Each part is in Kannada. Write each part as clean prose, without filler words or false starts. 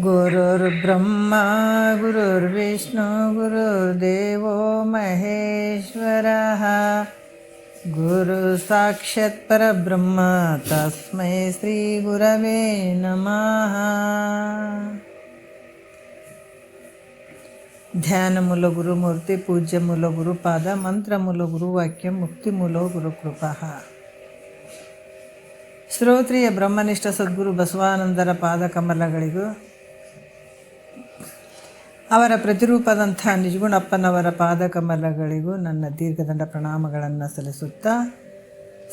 ಗುರುರ್ಬ್ರಹ್ಮ ಗುರುರ್ವಿಷ್ಣು ಗುರುರ್ದೇವೋ ಮಹೇಶ್ವರಃ ಗುರು ಸಾಕ್ಷಾತ್ ಪರಬ್ರಹ್ಮ ತಸ್ಮೈ ಶ್ರೀ ಗುರವೇ ನಮಃ. ಧ್ಯಾನ ಮೂಲ ಗುರುಮೂರ್ತಿ, ಪೂಜ್ಯ ಮೂಲ ಗುರುಪಾದ, ಮಂತ್ರ ಮೂಲ ಗುರುವಾಕ್ಯ, ಮುಕ್ತಿ ಮೂಲ ಗುರುಕೃಪಃ. ಶ್ರೋತ್ರಿಯ ಬ್ರಹ್ಮನಿಷ್ಠ ಸದ್ಗುರು ಬಸವಾನಂದರ ಪಾದಕಮಲಗಳಿಗೂ, ಅವರ ಪ್ರತಿರೂಪದಂಥ ನಿಜಗುಣಪ್ಪನವರ ಪಾದಕಮಲಗಳಿಗೂ ನನ್ನ ದೀರ್ಘದಂಡ ಪ್ರಣಾಮಗಳನ್ನು ಸಲ್ಲಿಸುತ್ತಾ,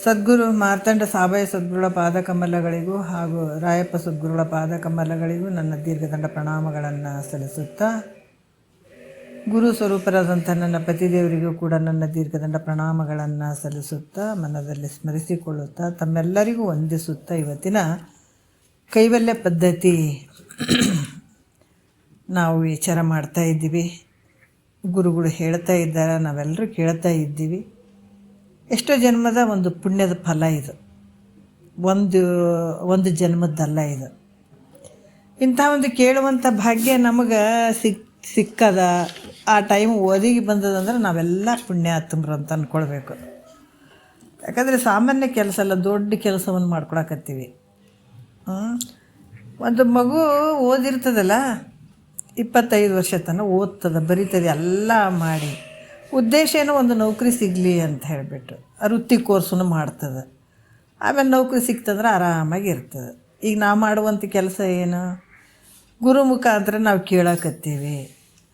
ಸದ್ಗುರು ಮಾರ್ತಾಂಡ ಸಾಬಾಯಿ ಸದ್ಗುರುಗಳ ಪಾದಕಮಲಗಳಿಗೂ ಹಾಗೂ ರಾಯಪ್ಪ ಸದ್ಗುರುಗಳ ಪಾದಕಮಲಗಳಿಗೂ ನನ್ನ ದೀರ್ಘದಂಡ ಪ್ರಣಾಮಗಳನ್ನು ಸಲ್ಲಿಸುತ್ತಾ, ಗುರು ಸ್ವರೂಪರಾದಂಥ ನನ್ನ ಪತಿದೇವರಿಗೂ ಕೂಡ ನನ್ನ ದೀರ್ಘದಂಡ ಪ್ರಣಾಮಗಳನ್ನು ಸಲ್ಲಿಸುತ್ತಾ, ಮನದಲ್ಲಿ ಸ್ಮರಿಸಿಕೊಳ್ಳುತ್ತಾ, ತಮ್ಮೆಲ್ಲರಿಗೂ ವಂದಿಸುತ್ತಾ, ಇವತ್ತಿನ ಕೈವಲ್ಯ ಪದ್ಧತಿ ನಾವು ವಿಚಾರ ಮಾಡ್ತಾ ಇದ್ದೀವಿ. ಗುರುಗಳು ಹೇಳ್ತಾ ಇದ್ದಾರೆ, ನಾವೆಲ್ಲರೂ ಕೇಳ್ತಾ ಇದ್ದೀವಿ. ಎಷ್ಟೋ ಜನ್ಮದ ಒಂದು ಪುಣ್ಯದ ಫಲ ಇದು, ಒಂದು ಜನ್ಮದ್ದಲ್ಲ ಇದು. ಇಂಥ ಒಂದು ಕೇಳುವಂಥ ಭಾಗ್ಯ ನಮಗೆ ಸಿಕ್ಕದ, ಆ ಟೈಮ್ ಒದಗಿ ಬಂದದಂದ್ರೆ ನಾವೆಲ್ಲ ಪುಣ್ಯಾತ್ಮರು ಅಂತ ಅಂದ್ಕೊಳ್ಬೇಕು. ಯಾಕಂದರೆ ಸಾಮಾನ್ಯ ಕೆಲಸ ಅಲ್ಲ, ದೊಡ್ಡ ಕೆಲಸವನ್ನು ಮಾಡ್ಕೊಳಕತ್ತೀವಿ. ಒಂದು ಮಗು ಓದಿರ್ತದಲ್ಲ, 25 ವರ್ಷ ತನಕ ಓದ್ತದೆ, ಬರೀತದೆ, ಎಲ್ಲ ಮಾಡಿ ಉದ್ದೇಶ ಏನೋ ಒಂದು ನೌಕರಿ ಸಿಗಲಿ ಅಂತ ಹೇಳಿಬಿಟ್ಟು ವೃತ್ತಿ ಕೋರ್ಸನ್ನು ಮಾಡ್ತದೆ. ಆಮೇಲೆ ನೌಕರಿ ಸಿಕ್ತಂದ್ರೆ ಆರಾಮಾಗಿ ಇರ್ತದೆ. ಈಗ ನಾವು ಮಾಡುವಂಥ ಕೆಲಸ ಏನು? ಗುರು ಮುಖಾಂತರ ನಾವು ಕೇಳಕತ್ತೀವಿ,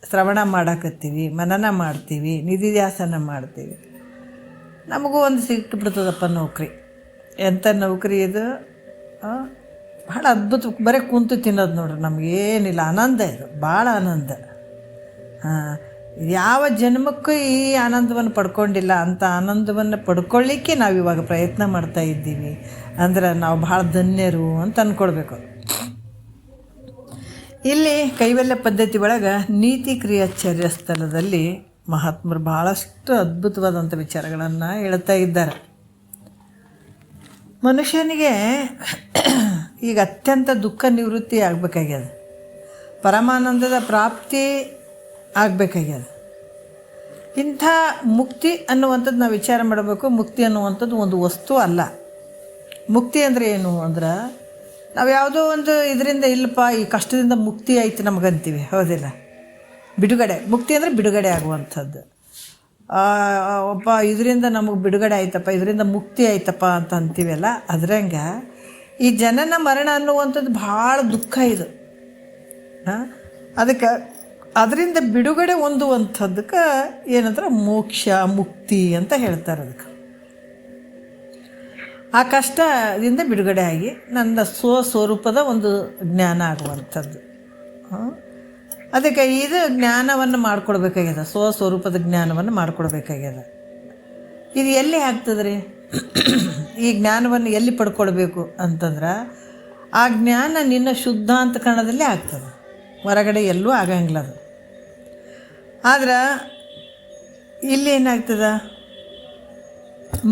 ಶ್ರವಣ ಮಾಡಕತ್ತೀವಿ, ಮನನ ಮಾಡ್ತೀವಿ, ನಿಧಿಧ್ಯಾಸನ ಮಾಡ್ತೀವಿ. ನಮಗೂ ಒಂದು ಸಿಕ್ಕಿಬಿಡ್ತದಪ್ಪ ನೌಕರಿ. ಎಂಥ ನೌಕರಿ ಇದು! ಭಾಳ ಅದ್ಭುತ. ಬರೀ ಕುಂತು ತಿನ್ನೋದು ನೋಡ್ರಿ, ನಮಗೇನಿಲ್ಲ, ಆನಂದ ಇದು, ಭಾಳ ಆನಂದ. ಯಾವ ಜನ್ಮಕ್ಕೂ ಈ ಆನಂದವನ್ನು ಪಡ್ಕೊಂಡಿಲ್ಲ. ಅಂಥ ಆನಂದವನ್ನು ಪಡ್ಕೊಳ್ಳಿಕ್ಕೆ ನಾವು ಇವಾಗ ಪ್ರಯತ್ನ ಮಾಡ್ತಾ ಇದ್ದೀವಿ ಅಂದ್ರೆ ನಾವು ಭಾಳ ಧನ್ಯರು ಅಂತ ಅಂದ್ಕೊಳ್ಬೇಕು. ಇಲ್ಲಿ ಕೈವಲ್ಯ ಪದ್ಧತಿ ಒಳಗೆ ನೀತಿ ಕ್ರಿಯಾಚಾರ್ಯ ಸ್ಥಳದಲ್ಲಿ ಮಹಾತ್ಮರು ಭಾಳಷ್ಟು ಅದ್ಭುತವಾದಂಥ ವಿಚಾರಗಳನ್ನು ಹೇಳ್ತಾ ಇದ್ದಾರೆ. ಮನುಷ್ಯನಿಗೆ ಈಗ ಅತ್ಯಂತ ದುಃಖ ನಿವೃತ್ತಿ ಆಗಬೇಕಾಗ್ಯದ, ಪರಮಾನಂದದ ಪ್ರಾಪ್ತಿ ಆಗಬೇಕಾಗ್ಯದ. ಇಂಥ ಮುಕ್ತಿ ಅನ್ನುವಂಥದ್ದು ನಾವು ವಿಚಾರ ಮಾಡಬೇಕು. ಮುಕ್ತಿ ಅನ್ನುವಂಥದ್ದು ಒಂದು ವಸ್ತು ಅಲ್ಲ. ಮುಕ್ತಿ ಅಂದರೆ ಏನು ಅಂದ್ರೆ, ನಾವು ಯಾವುದೋ ಒಂದು ಇದರಿಂದ ಇಲ್ಲಪ್ಪ ಈ ಕಷ್ಟದಿಂದ ಮುಕ್ತಿ ಆಯ್ತು ನಮಗಂತೀವಿ, ಹೌದಿಲ್ಲ? ಬಿಡುಗಡೆ, ಮುಕ್ತಿ ಅಂದರೆ ಬಿಡುಗಡೆ ಆಗುವಂಥದ್ದು. ಒಬ್ಬ ಇದರಿಂದ ನಮಗೆ ಬಿಡುಗಡೆ ಆಯ್ತಪ್ಪ, ಇದರಿಂದ ಮುಕ್ತಿ ಆಯ್ತಪ್ಪ ಅಂತ ಅಂತೀವಲ್ಲ, ಅದ್ರಂಗೆ ಈ ಜನನ ಮರಣ ಅನ್ನುವಂಥದ್ದು ಭಾಳ ದುಃಖ ಇದು. ಅದಕ್ಕೆ ಅದರಿಂದ ಬಿಡುಗಡೆ ಹೊಂದುವಂಥದ್ದಕ್ಕೆ ಏನಂದ್ರೆ ಮೋಕ್ಷ, ಮುಕ್ತಿ ಅಂತ ಹೇಳ್ತಾರೆ. ಅದಕ್ಕೆ ಆ ಕಷ್ಟದಿಂದ ಬಿಡುಗಡೆ ಆಗಿ ನನ್ನ ಸ್ವಸ್ವರೂಪದ ಒಂದು ಜ್ಞಾನ ಆಗುವಂಥದ್ದು. ಅದಕ್ಕೆ ಇದು ಜ್ಞಾನವನ್ನು ಮಾಡ್ಕೊಡ್ಬೇಕಾಗ್ಯದ, ಸ್ವಸ್ವರೂಪದ ಜ್ಞಾನವನ್ನು ಮಾಡ್ಕೊಡ್ಬೇಕಾಗ್ಯದ. ಇದು ಎಲ್ಲಿ ಆಗ್ತದೆ ರೀ? ಈ ಜ್ಞಾನವನ್ನು ಎಲ್ಲಿ ಪಡ್ಕೊಳ್ಬೇಕು ಅಂತಂದ್ರೆ, ಆ ಜ್ಞಾನ ನಿನ್ನ ಶುದ್ಧ ಅಂತಃಕರಣದಲ್ಲೇ ಆಗ್ತದೆ, ಹೊರಗಡೆ ಎಲ್ಲೂ ಆಗಂಗಿಲ್ಲ ಅದು. ಆದ್ರೆ ಇಲ್ಲಿ ಏನಾಗ್ತದೆ,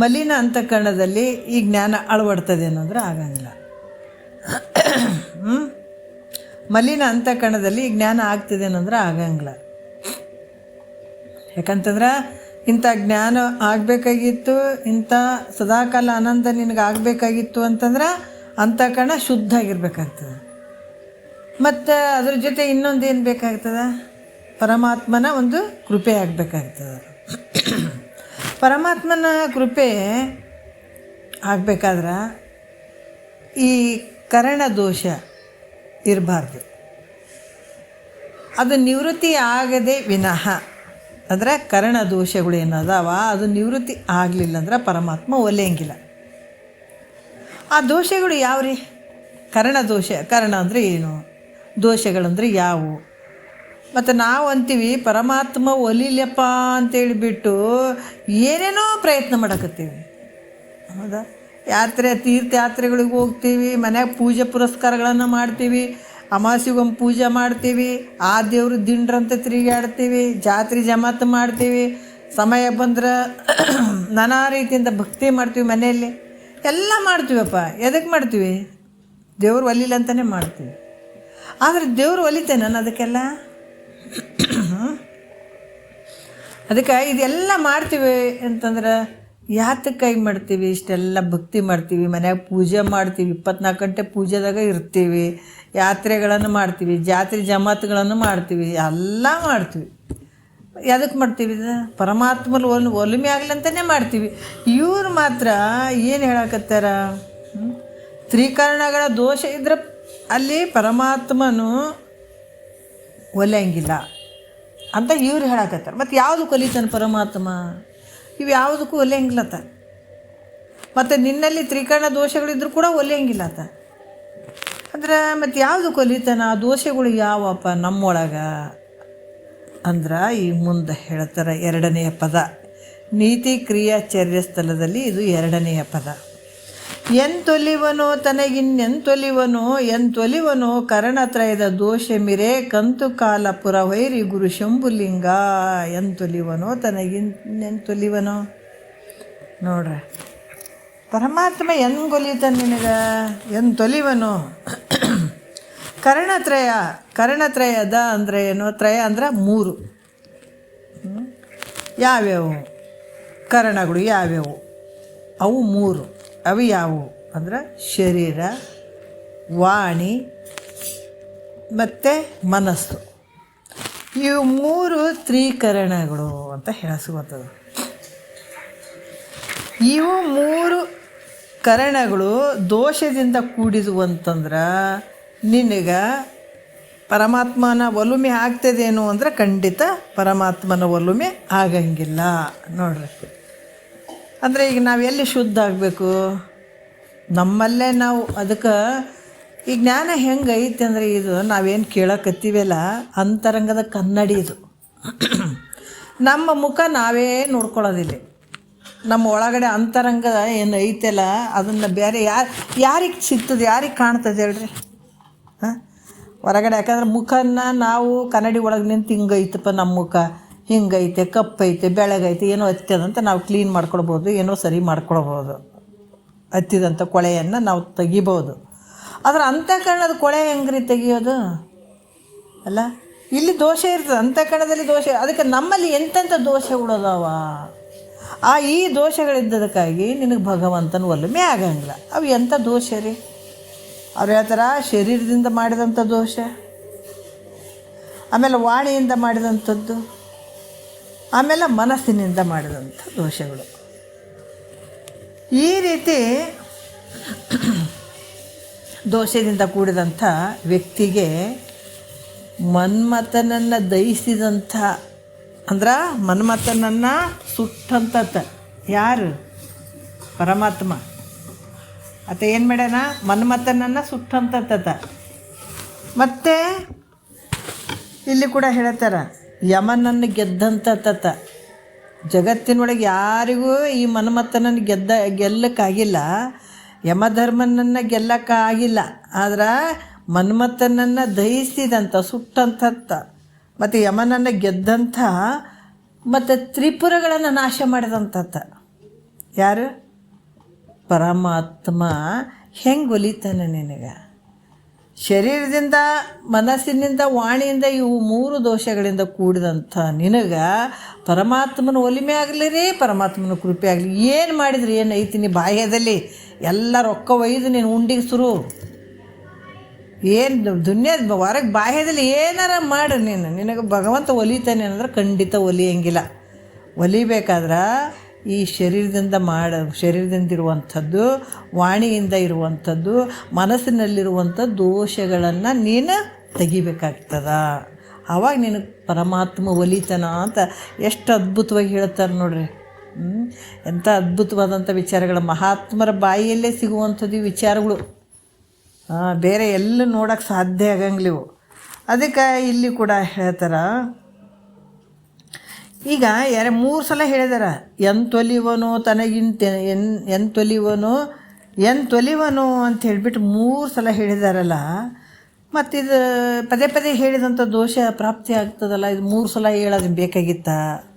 ಮಲಿನ ಅಂತಃಕರಣದಲ್ಲಿ ಈ ಜ್ಞಾನ ಅಳವಡ್ತದೆ ಅನ್ನೋದ್ರೆ ಆಗಂಗಿಲ್ಲ. ಮಲಿನ ಅಂತಃಕರಣದಲ್ಲಿ ಜ್ಞಾನ ಆಗ್ತಿದೆ ಅನ್ನೋದ್ರೆ ಆಗಂಗಿಲ್ಲ. ಯಾಕಂತಂದ್ರೆ ಇಂಥ ಜ್ಞಾನ ಆಗಬೇಕಾಗಿತ್ತು, ಇಂಥ ಸದಾಕಾಲ ಆನಂದ ನಿನಗೆ ಆಗಬೇಕಾಗಿತ್ತು ಅಂತಂದ್ರೆ ಅಂತಃಕರಣ ಶುದ್ಧ ಆಗಿರ್ಬೇಕಾಗ್ತದೆ. ಮತ್ತು ಅದ್ರ ಜೊತೆ ಇನ್ನೊಂದು ಏನು ಬೇಕಾಗ್ತದೆ? ಪರಮಾತ್ಮನ ಒಂದು ಕೃಪೆ ಆಗಬೇಕಾಗ್ತದೆ. ಪರಮಾತ್ಮನ ಕೃಪೆ ಆಗಬೇಕಾದ್ರೆ ಈ ಕರಣ ದೋಷ ಇರಬಾರ್ದು. ಅದು ನಿವೃತ್ತಿ ಆಗದೆ ವಿನಃ ಅಂದರೆ ಕರಣ ದೋಷಗಳು ಏನದಾವ ಅದು ನಿವೃತ್ತಿ ಆಗಲಿಲ್ಲ ಅಂದ್ರೆ ಪರಮಾತ್ಮ ಒಲೆಯಂಗಿಲ್ಲ. ಆ ದೋಷಗಳು ಯಾವ ರೀ? ಕರಣ ದೋಷ. ಕರಣ ಅಂದರೆ ಏನು? ದೋಷಗಳಂದರೆ ಯಾವುವು? ಮತ್ತು ನಾವು ಅಂತೀವಿ ಪರಮಾತ್ಮ ಒಲಿಲಪ್ಪ ಅಂತೇಳಿಬಿಟ್ಟು ಏನೇನೋ ಪ್ರಯತ್ನ ಮಾಡಕತ್ತೀವಿ, ಹೌದಾ? ತೀರ್ಥಯಾತ್ರೆಗಳಿಗೆ ಹೋಗ್ತೀವಿ, ಮನ್ಯಾಗ ಪೂಜೆ ಪುರಸ್ಕಾರಗಳನ್ನು ಮಾಡ್ತೀವಿ, ಅಮಾವಾಸ್ಯೆಗೊಮ್ಮೆ ಪೂಜೆ ಮಾಡ್ತೀವಿ, ಆ ದೇವ್ರ ದಿಂಡ್ರಂತ ತಿರುಗಾಡ್ತೀವಿ, ಜಾತ್ರೆ ಜಮಾತ್ ಮಾಡ್ತೀವಿ, ಸಮಯ ಬಂದ್ರೆ ನಾನಾ ರೀತಿಯಿಂದ ಭಕ್ತಿ ಮಾಡ್ತೀವಿ, ಮನೆಯಲ್ಲಿ ಎಲ್ಲ ಮಾಡ್ತೀವಪ್ಪ. ಎದಕ್ಕೆ ಮಾಡ್ತೀವಿ? ದೇವ್ರು ಒಲಿಲ್ಲ ಅಂತಲೇ ಮಾಡ್ತೀವಿ. ಆದರೆ ದೇವ್ರು ಒಲಿತೇನೆ ನಾನು ಅದಕ್ಕೆಲ್ಲ. ಅದಕ್ಕೆ ಇದೆಲ್ಲ ಮಾಡ್ತೀವಿ ಅಂತಂದ್ರೆ ಯಾತಕ್ಕಾಗಿ ಮಾಡ್ತೀವಿ? ಇಷ್ಟೆಲ್ಲ ಭಕ್ತಿ ಮಾಡ್ತೀವಿ, ಮನ್ಯಾಗ ಪೂಜೆ ಮಾಡ್ತೀವಿ, 24 ಗಂಟೆ ಪೂಜೆದಾಗ ಇರ್ತೀವಿ, ಯಾತ್ರೆಗಳನ್ನು ಮಾಡ್ತೀವಿ, ಜಾತ್ರೆ ಜಮಾತ್ಗಳನ್ನು ಮಾಡ್ತೀವಿ, ಎಲ್ಲ ಮಾಡ್ತೀವಿ. ಎದಕ್ಕೆ ಮಾಡ್ತೀವಿ? ಇದು ಪರಮಾತ್ಮನ ಒಲುಮೆ ಆಗಲಿ ಅಂತಲೇ ಮಾಡ್ತೀವಿ. ಇವ್ರು ಮಾತ್ರ ಏನು ಹೇಳಕತ್ತಾರ? ತ್ರಿಕರಣಗಳ ದೋಷ ಇದ್ರೆ ಅಲ್ಲಿ ಪರಮಾತ್ಮನು ಒಲೆಯಂಗಿಲ್ಲ ಅಂತ ಇವ್ರು ಹೇಳಕತ್ತಾರೆ. ಮತ್ತು ಯಾವುದಕ್ಕೆ ಒಲಿತಾನೆ ಪರಮಾತ್ಮ? ಇವು ಯಾವುದಕ್ಕೂ ಒಲೆಯಂಗಿಲ್ಲತ್ತ. ಮತ್ತು ನಿನ್ನಲ್ಲಿ ತ್ರಿಕರಣ ದೋಷಗಳಿದ್ರೂ ಕೂಡ ಒಲೆಯಂಗಿಲ್ಲತ್ತ. ಅಂದ್ರೆ ಮತ್ತು ಯಾವುದಕ್ಕೆ ಒಲಿತಾನ? ಆ ದೋಷಗಳು ಯಾವಪ್ಪ ನಮ್ಮೊಳಗೆ ಅಂದ್ರೆ ಈ ಮುಂದೆ ಹೇಳ್ತಾರೆ 2ನೆಯ ಪದ. ನೀತಿ ಕ್ರಿಯಾಚರ್ಯ ಸ್ಥಳದಲ್ಲಿ ಇದು 2ನೆಯ ಪದ. ಎಂತೊಲಿವನೋ ತನಗಿನ್ನೆಂತೊಲಿವನೋ ಎಂತೊಲಿವನೋ ಕರಣತ್ರಯದ ದೋಷ ಮಿರೆ ಕಂತು ಕಾಲ ಪುರವೈರಿ ಗುರು ಶಂಭುಲಿಂಗ. ಎಂತೊಲಿವನೋ ತನಗಿನ್ನೆಂತೊಲಿವನೋ. ನೋಡ್ರಿ, ಪರಮಾತ್ಮ ಹೆಂಗೊಲಿತಾನೆ ನಿನಗೆ? ಎಂತೊಲಿವನೋ ಕರಣತ್ರಯದ ಅಂದರೆ ಏನು? ತ್ರಯ ಅಂದ್ರೆ 3. ಯಾವ್ಯಾವು ಕರಣಗಳು? ಯಾವ್ಯಾವು ಅವು? 3. ಅವು ಯಾವುವು ಅಂದ್ರೆ ಶರೀರ, ವಾಣಿ ಮತ್ತು ಮನಸ್ಸು. ಇವು 3 ತ್ರಿಕರಣಗಳು ಅಂತ ಹೇಳಿಸುವಂಥದ್ದು. ಇವು 3 ಕರಣಗಳು ದೋಷದಿಂದ ಕೂಡಿದ್ವು ಅಂತಂದ್ರೆ ನಿನಗೆ ಪರಮಾತ್ಮನ ಒಲುಮೆ ಆಗ್ತದೇನು ಅಂದ್ರೆ ಖಂಡಿತ ಪರಮಾತ್ಮನ ಒಲುಮೆ ಆಗಂಗಿಲ್ಲ. ನೋಡ್ರಿ, ಅಂದರೆ ಈಗ ನಾವು ಎಲ್ಲಿ ಶುದ್ಧ ಆಗಬೇಕು? ನಮ್ಮಲ್ಲೇ ನಾವು. ಅದಕ್ಕೆ ಈ ಜ್ಞಾನ ಹೆಂಗೆ ಐತೆ ಅಂದರೆ ಇದು ನಾವೇನು ಕೇಳಕತ್ತೀವಲ್ಲ, ಅಂತರಂಗದ ಕನ್ನಡಿ ಇದು. ನಮ್ಮ ಮುಖ ನಾವೇ ನೋಡ್ಕೊಳ್ಳೋದಿಲ್ಲ. ನಮ್ಮ ಒಳಗಡೆ ಅಂತರಂಗ ಏನು ಐತೆಲ್ಲ ಅದನ್ನು ಬೇರೆ ಯಾರಿಗೆ ಸಿಗ್ತದೆ, ಯಾರಿಗೆ ಕಾಣ್ತದೆ ಹೇಳ್ರಿ? ಹಾಂ, ಹೊರಗಡೆ. ಯಾಕಂದ್ರೆ ಮುಖನ ನಾವು ಕನ್ನಡಿ ಒಳಗೆ ನಿಂತು ಹಿಂಗೈತಪ್ಪ ನಮ್ಮ ಮುಖ, ಹಿಂಗೈತೆ, ಕಪ್ಪೈತೆ, ಬೆಳಗೈತೆ, ಏನೋ ಹತ್ತದಂತ ನಾವು ಕ್ಲೀನ್ ಮಾಡ್ಕೊಳ್ಬೋದು, ಏನೋ ಸರಿ ಮಾಡ್ಕೊಳ್ಬೋದು. ಹತ್ತಿದಂಥ ಕೊಳೆಯನ್ನು ನಾವು ತೆಗಿಬೋದು. ಆದರೆ ಅಂತಃಕರಣದ ಕೊಳೆ ಹೆಂಗ್ರಿ ತೆಗಿಯೋದು? ಅಲ್ಲ, ಇಲ್ಲಿ ದೋಷ ಇರ್ತದೆ, ಅಂತಃಕರಣದಲ್ಲಿ ದೋಷ. ಅದಕ್ಕೆ ನಮ್ಮಲ್ಲಿ ಎಂತೆಂಥ ದೋಷಗಳದಾವ. ಈ ದೋಷಗಳಿದ್ದದಕ್ಕಾಗಿ ನಿನಗೆ ಭಗವಂತನ ಒಲುಮೆ ಆಗಂಗಿಲ್ಲ. ಅವು ಎಂಥ ದೋಷ ರೀ? ಅವ್ರು ಹೇಳ್ತಾರೆ ಶರೀರದಿಂದ ಮಾಡಿದಂಥ ದೋಷ, ಆಮೇಲೆ ವಾಣಿಯಿಂದ ಮಾಡಿದಂಥದ್ದು, ಆಮೇಲೆ ಮನಸ್ಸಿನಿಂದ ಮಾಡಿದಂಥ ದೋಷಗಳು. ಈ ರೀತಿ ದೋಷದಿಂದ ಕೂಡಿದಂಥ ವ್ಯಕ್ತಿಗೆ ಮನ್ಮಥನನ್ನು ದಹಿಸಿದಂಥ ಅಂದ್ರೆ ಮನ್ಮಥನನ್ನು ಸುಟ್ಟಂಥತ್ತ ಯಾರು? ಪರಮಾತ್ಮ. ಆತ ಏನು ಮಾಡ್ಯಾನ? ಮನ್ಮಥನನ್ನು ಸುಟ್ಟಂಥತ್ತ. ಮತ್ತು ಇಲ್ಲಿ ಕೂಡ ಹೇಳ್ತಾರ ಯಮನನ್ನು ಗೆದ್ದಂಥ ಜಗತ್ತಿನೊಳಗೆ ಯಾರಿಗೂ ಈ ಮನ್ಮಥನನ್ನು ಗೆಲ್ಲಕ್ಕಾಗಿಲ್ಲ, ಯಮಧರ್ಮನನ್ನು ಗೆಲ್ಲಕ್ಕಾಗಿಲ್ಲ. ಆದ್ರೆ ಮನ್ಮಥನನ್ನು ದಹಿಸಿದಂಥ ಸುಟ್ಟಂಥ ಮತ್ತು ಯಮನನ್ನು ಗೆದ್ದಂಥ ಮತ್ತು ತ್ರಿಪುರಗಳನ್ನು ನಾಶ ಮಾಡಿದಂಥ ಯಾರು? ಪರಮಾತ್ಮ. ಹೆಂಗೆ ಒಲಿತಾನೆ ನಿನಗೆ? ಶರೀರದಿಂದ, ಮನಸ್ಸಿನಿಂದ, ವಾಣಿಯಿಂದ ಇವು 3 ದೋಷಗಳಿಂದ ಕೂಡಿದಂಥ ನಿನಗೆ ಪರಮಾತ್ಮನ ಒಲಿಮೆ ಆಗಲಿ ರೀ, ಪರಮಾತ್ಮನ ಕೃಪೆ ಆಗಲಿ. ಏನು ಮಾಡಿದ್ರಿ? ಏನು ಐತಿ ನೀ ಬಾಹ್ಯದಲ್ಲಿ? ಎಲ್ಲ ರೊಕ್ಕ ಒಯ್ದು ನೀನು ಉಂಡಿಗೆ ಸುರು. ಏನು ದುನಿಯಾದ ಹೊರಗೆ ಬಾಹ್ಯದಲ್ಲಿ ಏನಾರ ಮಾಡು ನೀನು, ನಿನಗೆ ಭಗವಂತ ಒಲಿತಾನೆ ಅಂದ್ರೆ ಖಂಡಿತ ಒಲಿಯಂಗಿಲ್ಲ. ಒಲಿಬೇಕಾದ್ರೆ ಈ ಶರೀರದಿಂದ ಇರುವಂಥದ್ದು, ವಾಣಿಯಿಂದ ಇರುವಂಥದ್ದು, ಮನಸ್ಸಿನಲ್ಲಿರುವಂಥ ದೋಷಗಳನ್ನು ನೀನು ತೆಗಿಬೇಕಾಗ್ತದ. ಆವಾಗ ನಿನಗೆ ಪರಮಾತ್ಮ ಒಲಿತಾನ ಅಂತ ಎಷ್ಟು ಅದ್ಭುತವಾಗಿ ಹೇಳ್ತಾರೆ ನೋಡ್ರಿ. ಎಂಥ ಅದ್ಭುತವಾದಂಥ ವಿಚಾರಗಳು ಮಹಾತ್ಮರ ಬಾಯಿಯಲ್ಲೇ ಸಿಗುವಂಥದ್ದು ಈ ವಿಚಾರಗಳು. ಬೇರೆ ಎಲ್ಲ ನೋಡೋಕ್ಕೆ ಸಾಧ್ಯ ಆಗಂಗಿಲ್ಲವು. ಅದಕ್ಕೆ ಇಲ್ಲಿ ಕೂಡ ಹೇಳ್ತಾರೆ. ಈಗ 3 ಸಲ ಹೇಳಿದಾರ, ಎಂತೊಲಿವನೋ ತನಗಿಂತ ಎಂತೊಲಿವನೋ ಅಂತ ಹೇಳಿಬಿಟ್ಟು 3 ಸಲ ಹೇಳಿದಾರಲ್ಲ. ಮತ್ತಿದು ಪದೇ ಪದೇ ಹೇಳಿದಂಥ ದೋಷ ಪ್ರಾಪ್ತಿ ಆಗ್ತದಲ್ಲ, ಇದು 3 ಸಲ ಹೇಳೋದು ಬೇಕಾಗಿತ್ತ,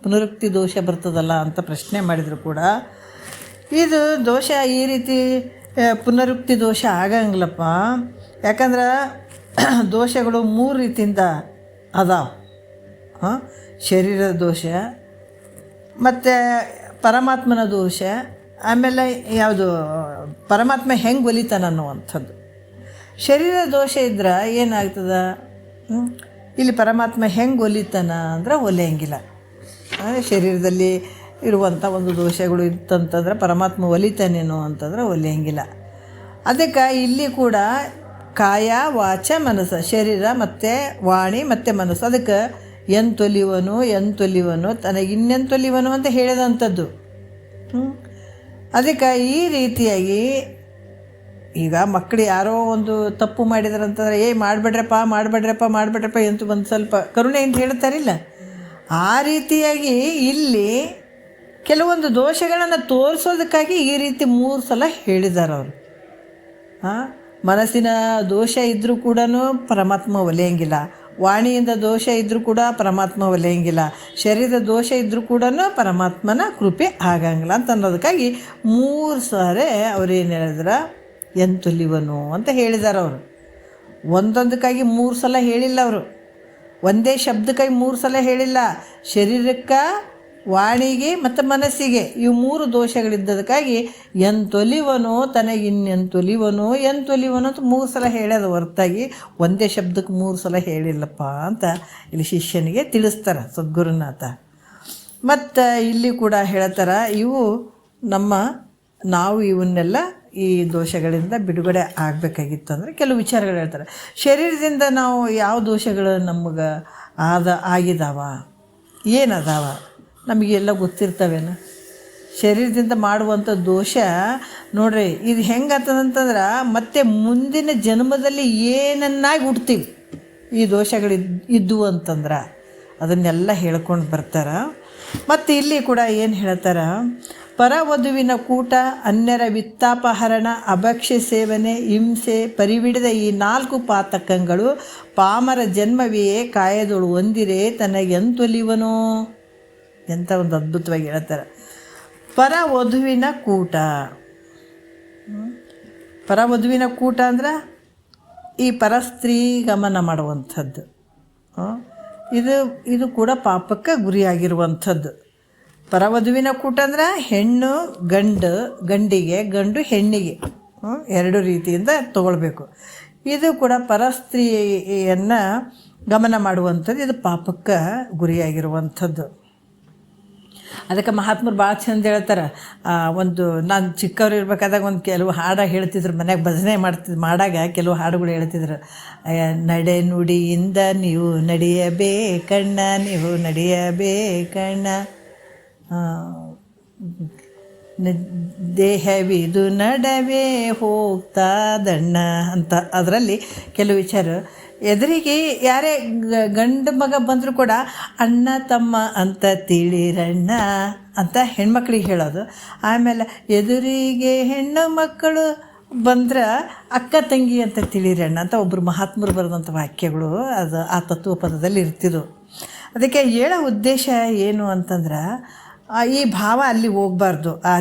ಪುನರುಕ್ತಿ ದೋಷ ಬರ್ತದಲ್ಲ ಅಂತ ಪ್ರಶ್ನೆ ಮಾಡಿದರು ಕೂಡ ಇದು ದೋಷ ಈ ರೀತಿ ಪುನರುಕ್ತಿ ದೋಷ ಆಗಂಗಿಲ್ಲಪ್ಪ. ಯಾಕಂದ್ರೆ ದೋಷಗಳು 3 ರೀತಿಯಿಂದ ಅದಾವ. ಶರೀರದ ದೋಷ, ಮತ್ತು ಪರಮಾತ್ಮನ ದೋಷ, ಆಮೇಲೆ ಯಾವುದು ಪರಮಾತ್ಮ ಹೆಂಗೆ ಒಲಿತಾನ ಅನ್ನುವಂಥದ್ದು. ಶರೀರ ದೋಷ ಇದ್ರೆ ಏನಾಗ್ತದೆ, ಇಲ್ಲಿ ಪರಮಾತ್ಮ ಹೆಂಗೆ ಒಲಿತಾನ ಅಂದ್ರೆ ಒಲೆಯಂಗಿಲ್ಲ. ಶರೀರದಲ್ಲಿ ಇರುವಂಥ ಒಂದು ದೋಷಗಳು ಇತ್ತಂತಂದ್ರೆ ಪರಮಾತ್ಮ ಒಲಿತಾನೇನೋ ಅಂತಂದ್ರೆ ಒಲೆಯಂಗಿಲ್ಲ. ಅದಕ್ಕೆ ಇಲ್ಲಿ ಕೂಡ ಕಾಯ ವಾಚ ಮನಸ್ಸು, ಶರೀರ ಮತ್ತು ವಾಣಿ ಮತ್ತು ಮನಸ್ಸು, ಅದಕ್ಕೆ ಎಂತೊಲಿವನು ತನಗಿನ್ನೆಂತೊಲಿವನು ಅಂತ ಹೇಳಿದಂಥದ್ದು. ಅದಕ್ಕೆ ಈ ರೀತಿಯಾಗಿ ಈಗ ಮಕ್ಕಳು ಯಾರೋ ಒಂದು ತಪ್ಪು ಮಾಡಿದಾರಂತಂದ್ರೆ ಮಾಡಬೇಡ್ರಪ್ಪ ಅಂತ ಒಂದು ಸ್ವಲ್ಪ ಕರುಣೆ ಅಂತ ಹೇಳ್ತಾರಿಲ್ಲ, ಆ ರೀತಿಯಾಗಿ ಇಲ್ಲಿ ಕೆಲವೊಂದು ದೋಷಗಳನ್ನು ತೋರಿಸೋದಕ್ಕಾಗಿ ಈ ರೀತಿ 3 ಸಲ ಹೇಳಿದ್ದಾರೆ ಅವರು. ಮನಸ್ಸಿನ ದೋಷ ಇದ್ದರೂ ಕೂಡ ಪರಮಾತ್ಮ ಒಲೆಯಂಗಿಲ್ಲ, ವಾಣಿಯಿಂದ ದೋಷ ಇದ್ದರೂ ಕೂಡ ಪರಮಾತ್ಮ ಒಲೆಯಂಗಿಲ್ಲ, ಶರೀರದ ದೋಷ ಇದ್ದರೂ ಕೂಡ ಪರಮಾತ್ಮನ ಕೃಪೆ ಆಗಂಗಿಲ್ಲ ಅಂತ ಅನ್ನೋದಕ್ಕಾಗಿ 3 ಸಾರಿ ಅವ್ರೇನು ಹೇಳಿದ್ರೆ ಎಂತೊಲಿವನು ಅಂತ ಹೇಳಿದ್ದಾರೆ ಅವರು. ಒಂದೊಂದಕ್ಕಾಗಿ 3 ಸಲ ಹೇಳಿಲ್ಲ ಅವರು, ಒಂದೇ ಶಬ್ದಕ್ಕಾಗಿ 3 ಸಲ ಹೇಳಿಲ್ಲ. ಶರೀರಕ್ಕೆ, ವಾಣಿಗೆ ಮತ್ತು ಮನಸ್ಸಿಗೆ ಇವು 3 ದೋಷಗಳಿದ್ದದಕ್ಕಾಗಿ ಎಂತೊಲಿವನು ತನಗಿನ್ನೆಂತೊಲಿವನು ಅಂತ 3 ಸಲ ಹೇಳ್ಯದ ಹೊರತಾಗಿ ಒಂದೇ ಶಬ್ದಕ್ಕೆ 3 ಸಲ ಹೇಳಿಲ್ಲಪ್ಪ ಅಂತ ಇಲ್ಲಿ ಶಿಷ್ಯನಿಗೆ ತಿಳಿಸ್ತಾರೆ ಸದ್ಗುರುನಾಥ. ಮತ್ತು ಇಲ್ಲಿ ಕೂಡ ಹೇಳ್ತಾರೆ, ನಾವು ಇವನ್ನೆಲ್ಲ ಈ ದೋಷಗಳಿಂದ ಬಿಡುಗಡೆ ಆಗಬೇಕಾಗಿತ್ತು ಅಂದರೆ ಕೆಲವು ವಿಚಾರಗಳು ಹೇಳ್ತಾರೆ. ಶರೀರದಿಂದ ನಾವು ಯಾವ ದೋಷಗಳು ನಮಗೆ ಆಗಿದಾವ, ಏನದಾವ ನಮಗೆಲ್ಲ ಗೊತ್ತಿರ್ತವೇನು. ಶರೀರದಿಂದ ಮಾಡುವಂಥ ದೋಷ ನೋಡ್ರಿ, ಇದು ಹೆಂಗತ್ತದಂತಂದ್ರೆ ಮತ್ತೆ ಮುಂದಿನ ಜನ್ಮದಲ್ಲಿ ಏನನ್ನಾಗಿ ಹುಡ್ತೀವಿ ಈ ದೋಷಗಳು ಇದ್ದವು ಅಂತಂದ್ರೆ ಅದನ್ನೆಲ್ಲ ಹೇಳ್ಕೊಂಡು ಬರ್ತಾರೆ. ಮತ್ತು ಇಲ್ಲಿ ಕೂಡ ಏನು ಹೇಳ್ತಾರೆ, ಪರವಧುವಿನ ಕೂಟ, ಅನ್ಯರ ವಿತ್ತಾಪಹರಣ, ಅಭಕ್ಷ್ಯ ಸೇವನೆ, ಹಿಂಸೆ, ಪರಿವಿಡಿದ ಈ 4 ಪಾತಕಗಳು ಪಾಮರ ಜನ್ಮವೆಯೇ ಕಾಯದೊಳು ಹೊಂದಿರೆ ತನಗೆಂತೊಲಿವನೋ ಎಂಥ ಒಂದು ಅದ್ಭುತವಾಗಿ ಹೇಳ್ತಾರೆ. ಪರವಧುವಿನ ಕೂಟ ಅಂದ್ರೆ ಈ ಪರಸ್ತ್ರೀ ಗಮನ ಮಾಡುವಂಥದ್ದು. ಇದು ಕೂಡ ಪಾಪಕ್ಕೆ ಗುರಿಯಾಗಿರುವಂಥದ್ದು. ಪರವಧುವಿನ ಕೂಟ ಅಂದ್ರೆ ಹೆಣ್ಣು ಗಂಡಿಗೆ, ಗಂಡು ಹೆಣ್ಣಿಗೆ 2 ರೀತಿಯಿಂದ ತಗೊಳ್ಬೇಕು. ಇದು ಕೂಡ ಪರಸ್ತ್ರೀಯನ್ನು ಗಮನ ಮಾಡುವಂಥದ್ದು, ಇದು ಪಾಪಕ್ಕೆ ಗುರಿಯಾಗಿರುವಂಥದ್ದು. ಅದಕ್ಕೆ ಮಹಾತ್ಮರು ಭಾಳ ಚಂದ ಹೇಳ್ತಾರೆ. ನಾನು ಚಿಕ್ಕವ್ರು ಇರ್ಬೇಕಾದಾಗ ಒಂದು ಕೆಲವು ಹಾಡು ಹೇಳ್ತಿದ್ರು, ಮನ್ಯಾಗ ಭಜನೆ ಮಾಡಾಗ ಕೆಲವು ಹಾಡುಗಳು ಹೇಳ್ತಿದ್ರು. ನಡೆ ನುಡಿಯಿಂದ ನೀವು ನಡೆಯಬೇಕಣ್ಣ, ದೇಹವಿದು ನಡವೇ ಹೋಗ್ತಾದಣ್ಣ ಅಂತ. ಅದರಲ್ಲಿ ಕೆಲವು ವಿಚಾರ, ಎದುರಿಗೆ ಯಾರೇ ಗಂಡು ಮಗ ಬಂದರೂ ಕೂಡ ಅಣ್ಣ ತಮ್ಮ ಅಂತ ತಿಳಿರಣ್ಣ ಅಂತ ಹೆಣ್ಮಕ್ಳಿಗೆ ಹೇಳೋದು. ಆಮೇಲೆ ಎದುರಿಗೆ ಹೆಣ್ಣು ಮಕ್ಕಳು ಬಂದ್ರೆ ಅಕ್ಕ ತಂಗಿ ಅಂತ ತಿಳಿರಣ್ಣ ಅಂತ ಒಬ್ಬರು ಮಹಾತ್ಮರು ಬರೆದಂಥ ವಾಕ್ಯಗಳು ಅದು ಆ ತತ್ವ ಪದದಲ್ಲಿ ಇರ್ತಿದ್ವು. ಅದಕ್ಕೆ ಹೇಳೋ ಉದ್ದೇಶ ಏನು ಅಂತಂದ್ರೆ, ಈ ಭಾವ ಅಲ್ಲಿ ಹೋಗಬಾರ್ದು. ಆ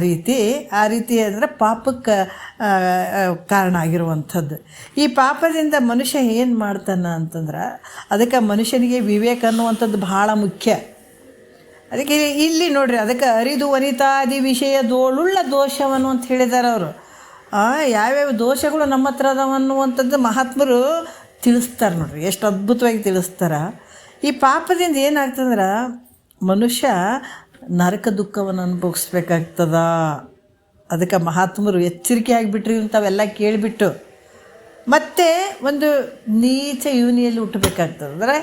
ರೀತಿ ಅಂದರೆ ಪಾಪಕ್ಕೆ ಕಾರಣ ಆಗಿರುವಂಥದ್ದು. ಈ ಪಾಪದಿಂದ ಮನುಷ್ಯ ಏನು ಮಾಡ್ತಾನೆ ಅಂತಂದ್ರೆ, ಅದಕ್ಕೆ ಮನುಷ್ಯನಿಗೆ ವಿವೇಕ ಅನ್ನುವಂಥದ್ದು ಭಾಳ ಮುಖ್ಯ. ಅದಕ್ಕೆ ಇಲ್ಲಿ ನೋಡ್ರಿ, ಅದಕ್ಕೆ ಅರಿದು ವನಿತಾದಿ ವಿಷಯದೋಳುಳ್ಳ ದೋಷವನ್ನು ಅಂತ ಹೇಳಿದ್ದಾರೆ ಅವರು. ಯಾವ್ಯಾವ ದೋಷಗಳು ನಮ್ಮ ಹತ್ರ ಅದಾವನ್ನುವಂಥದ್ದು ಮಹಾತ್ಮರು ತಿಳಿಸ್ತಾರೆ ನೋಡ್ರಿ, ಎಷ್ಟು ಅದ್ಭುತವಾಗಿ ತಿಳಿಸ್ತಾರೆ. ಈ ಪಾಪದಿಂದ ಏನಾಗ್ತಂದ್ರೆ ಮನುಷ್ಯ ನರಕ ದುಃಖವನ್ನು ಅನುಭವಿಸ್ಬೇಕಾಗ್ತದ. ಅದಕ್ಕೆ ಮಹಾತ್ಮರು ಎಚ್ಚರಿಕೆ ಆಗಿಬಿಟ್ರಿ ಇಂಥವೆಲ್ಲ ಕೇಳಿಬಿಟ್ಟು ಮತ್ತೆ ಒಂದು ನೀಚ ಯೋನಿಯಲ್ಲಿ ಹುಟ್ಟಬೇಕಾಗ್ತದೆ, ಅಂದರೆ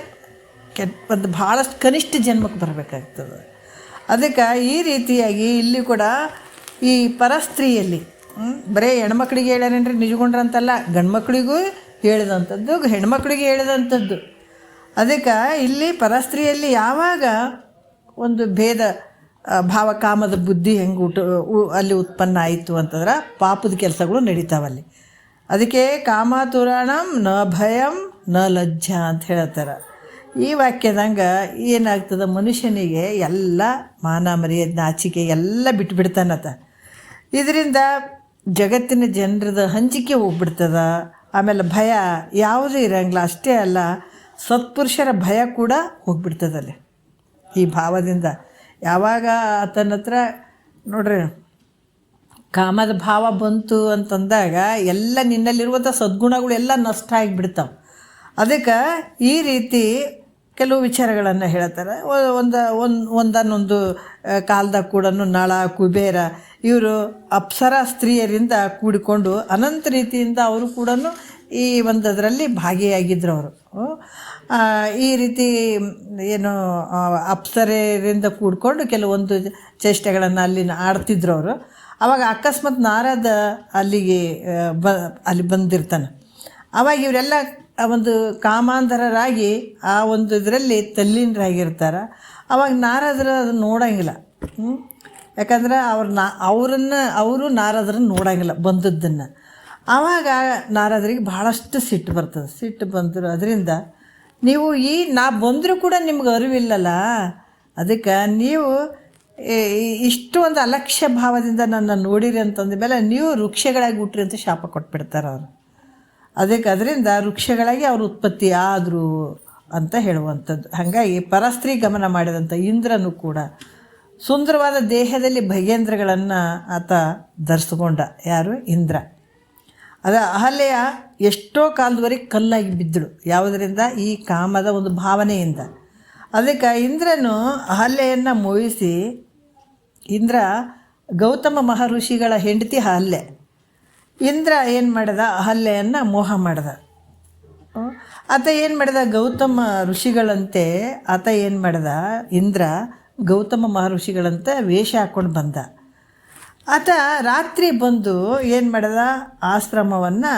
ಒಂದು ಭಾಳಷ್ಟು ಕನಿಷ್ಠ ಜನ್ಮಕ್ಕೆ ಬರಬೇಕಾಗ್ತದೆ. ಅದಕ್ಕೆ ಈ ರೀತಿಯಾಗಿ ಇಲ್ಲಿ ಕೂಡ ಈ ಪರಸ್ತ್ರೀಯಲ್ಲಿ ಬರೀ ಹೆಣ್ಮಕ್ಳಿಗೆ ಹೇಳ್ಯಾರೇನ್ರಿ ನಿಜಗೊಂಡ್ರಂತಲ್ಲ, ಗಂಡು ಮಕ್ಕಳಿಗೂ ಹೇಳಿದಂಥದ್ದು, ಹೆಣ್ಮಕ್ಳಿಗೆ ಹೇಳಿದಂಥದ್ದು. ಅದಕ್ಕೆ ಇಲ್ಲಿ ಪರಸ್ತ್ರೀಯಲ್ಲಿ ಯಾವಾಗ ಒಂದು ಭೇದ ಭಾವ ಕಾಮದ ಬುದ್ಧಿ ಹೆಂಗೆ ಅಲ್ಲಿ ಉತ್ಪನ್ನ ಆಯಿತು ಅಂತಂದ್ರೆ ಪಾಪದ ಕೆಲಸಗಳು ನಡೀತಾವಲ್ಲಿ. ಅದಕ್ಕೆ ಕಾಮತುರಾಣಂ ನ ಭಯಂ ನ ಲಜ್ಜ ಅಂತ ಹೇಳ್ತಾರೆ. ಈ ವಾಕ್ಯದಂಗೆ ಏನಾಗ್ತದೆ, ಮನುಷ್ಯನಿಗೆ ಎಲ್ಲ ಮಾನ ಮರ್ಯಾದೆ ನಾಚಿಕೆ ಎಲ್ಲ ಬಿಟ್ಬಿಡ್ತಾನತ. ಇದರಿಂದ ಜಗತ್ತಿನ ಜನರದ ಹಂಚಿಕೆ ಹೋಗ್ಬಿಡ್ತದ. ಆಮೇಲೆ ಭಯ ಯಾವುದೂ ಇರೋಂಗಿಲ್ಲ. ಅಷ್ಟೇ ಅಲ್ಲ, ಸತ್ಪುರುಷರ ಭಯ ಕೂಡ ಹೋಗ್ಬಿಡ್ತದಲ್ಲಿ ಈ ಭಾವದಿಂದ. ಯಾವಾಗ ಆತನ ಹತ್ರ ನೋಡ್ರಿ ಕಾಮದ ಭಾವ ಬಂತು ಅಂತಂದಾಗ ಎಲ್ಲ ನಿನ್ನಲ್ಲಿರುವಂಥ ಸದ್ಗುಣಗಳು ಎಲ್ಲ ನಷ್ಟ ಆಗಿಬಿಡ್ತಾವೆ. ಅದಕ್ಕೆ ಈ ರೀತಿ ಕೆಲವು ವಿಚಾರಗಳನ್ನು ಹೇಳ್ತಾರೆ. ಒಂದನ್ನೊಂದು ಕಾಲದಾಗ ಕೂಡ ನಳ, ಕುಬೇರ ಇವರು ಅಪ್ಸರಾ ಸ್ತ್ರೀಯರಿಂದ ಕೂಡಿಕೊಂಡು ಅನಂತ ರೀತಿಯಿಂದ ಅವರು ಕೂಡ ಈ ಒಂದದರಲ್ಲಿ ಭಾಗಿಯಾಗಿದ್ದರು. ಅವರು ಈ ರೀತಿ ಏನು ಅಪ್ಸರೆಯರಿಂದ ಕೂಡಿಕೊಂಡು ಕೆಲವೊಂದು ಚೇಷ್ಟೆಗಳನ್ನು ಅಲ್ಲಿ ಆಡ್ತಿದ್ರು ಅವರು. ಆವಾಗ ಅಕಸ್ಮಾತ್ ನಾರದ ಅಲ್ಲಿ ಬಂದಿರ್ತಾನೆ. ಆವಾಗ ಇವರೆಲ್ಲ ಒಂದು ಕಾಮಾಂಧರರಾಗಿ ಆ ಒಂದು ಇದರಲ್ಲಿ ತಲ್ಲೀನರಾಗಿರ್ತಾರೆ. ಆವಾಗ ನಾರದರು ಅದನ್ನು ನೋಡೋಂಗಿಲ್ಲ. ಯಾಕಂದ್ರೆ ಅವರು ನಾರದರನ್ನು ನೋಡೋಂಗಿಲ್ಲ ಬಂದದ್ದನ್ನು. ಆವಾಗ ನಾರದರಿಗೆ ಭಾಳಷ್ಟು ಸಿಟ್ಟು ಬರ್ತದೆ. ಸಿಟ್ಟು ಬಂದರು. ಅದರಿಂದ ನೀವು ನಾ ಬಂದರೂ ಕೂಡ ನಿಮ್ಗೆ ಅರಿವಿಲ್ಲಲ್ಲ, ಅದಕ್ಕೆ ನೀವು ಇಷ್ಟು ಒಂದು ಅಲಕ್ಷ್ಯ ಭಾವದಿಂದ ನನ್ನ ನೋಡಿರಿ ಅಂತಂದ ಮೇಲೆ ನೀವು ವೃಕ್ಷಗಳಾಗಿ ಹುಟ್ಟ್ರಿ ಅಂತ ಶಾಪ ಕೊಟ್ಬಿಡ್ತಾರೆ ಅವರು. ಅದರಿಂದ ವೃಕ್ಷಗಳಾಗಿ ಅವರು ಉತ್ಪತ್ತಿ ಆದರು ಅಂತ ಹೇಳುವಂಥದ್ದು. ಹಾಗಾಗಿ ಪರಸ್ತ್ರೀ ಗಮನ ಮಾಡಿದಂಥ ಇಂದ್ರನು ಕೂಡ ಸುಂದರವಾದ ದೇಹದಲ್ಲಿ ಭಗೇಂದ್ರಗಳನ್ನು ಆತ ಧರಿಸ್ಕೊಂಡ. ಯಾರು? ಇಂದ್ರ. ಅಹಲ್ಯ ಎಷ್ಟೋ ಕಾಲದವರೆಗೆ ಕಲ್ಲಾಗಿ ಬಿದ್ದಳು. ಯಾವುದರಿಂದ? ಈ ಕಾಮದ ಒಂದು ಭಾವನೆಯಿಂದ. ಅದಕ್ಕೆ ಇಂದ್ರನು ಅಹಲ್ಯೆಯನ್ನು ಮೋಹಿಸಿ, ಇಂದ್ರ ಗೌತಮ ಮಹರ್ಷಿಗಳ ಹೆಂಡತಿ ಅಹಲ್ಯೆ. ಇಂದ್ರ ಏನು ಮಾಡಿದ? ಅಹಲ್ಯೆಯನ್ನು ಮೋಹ ಮಾಡಿದ. ಆತ ಏನು ಮಾಡಿದ? ಗೌತಮ ಋಷಿಗಳಂತೆ ಆತ ಏನು ಮಾಡಿದ? ಇಂದ್ರ ಗೌತಮ ಮಹರ್ಷಿಗಳಂತೆ ವೇಷ ಹಾಕ್ಕೊಂಡು ಬಂದ. ಆತ ರಾತ್ರಿ ಬಂದು ಏನು ಮಾಡಿದ? ಆಶ್ರಮವನ್ನು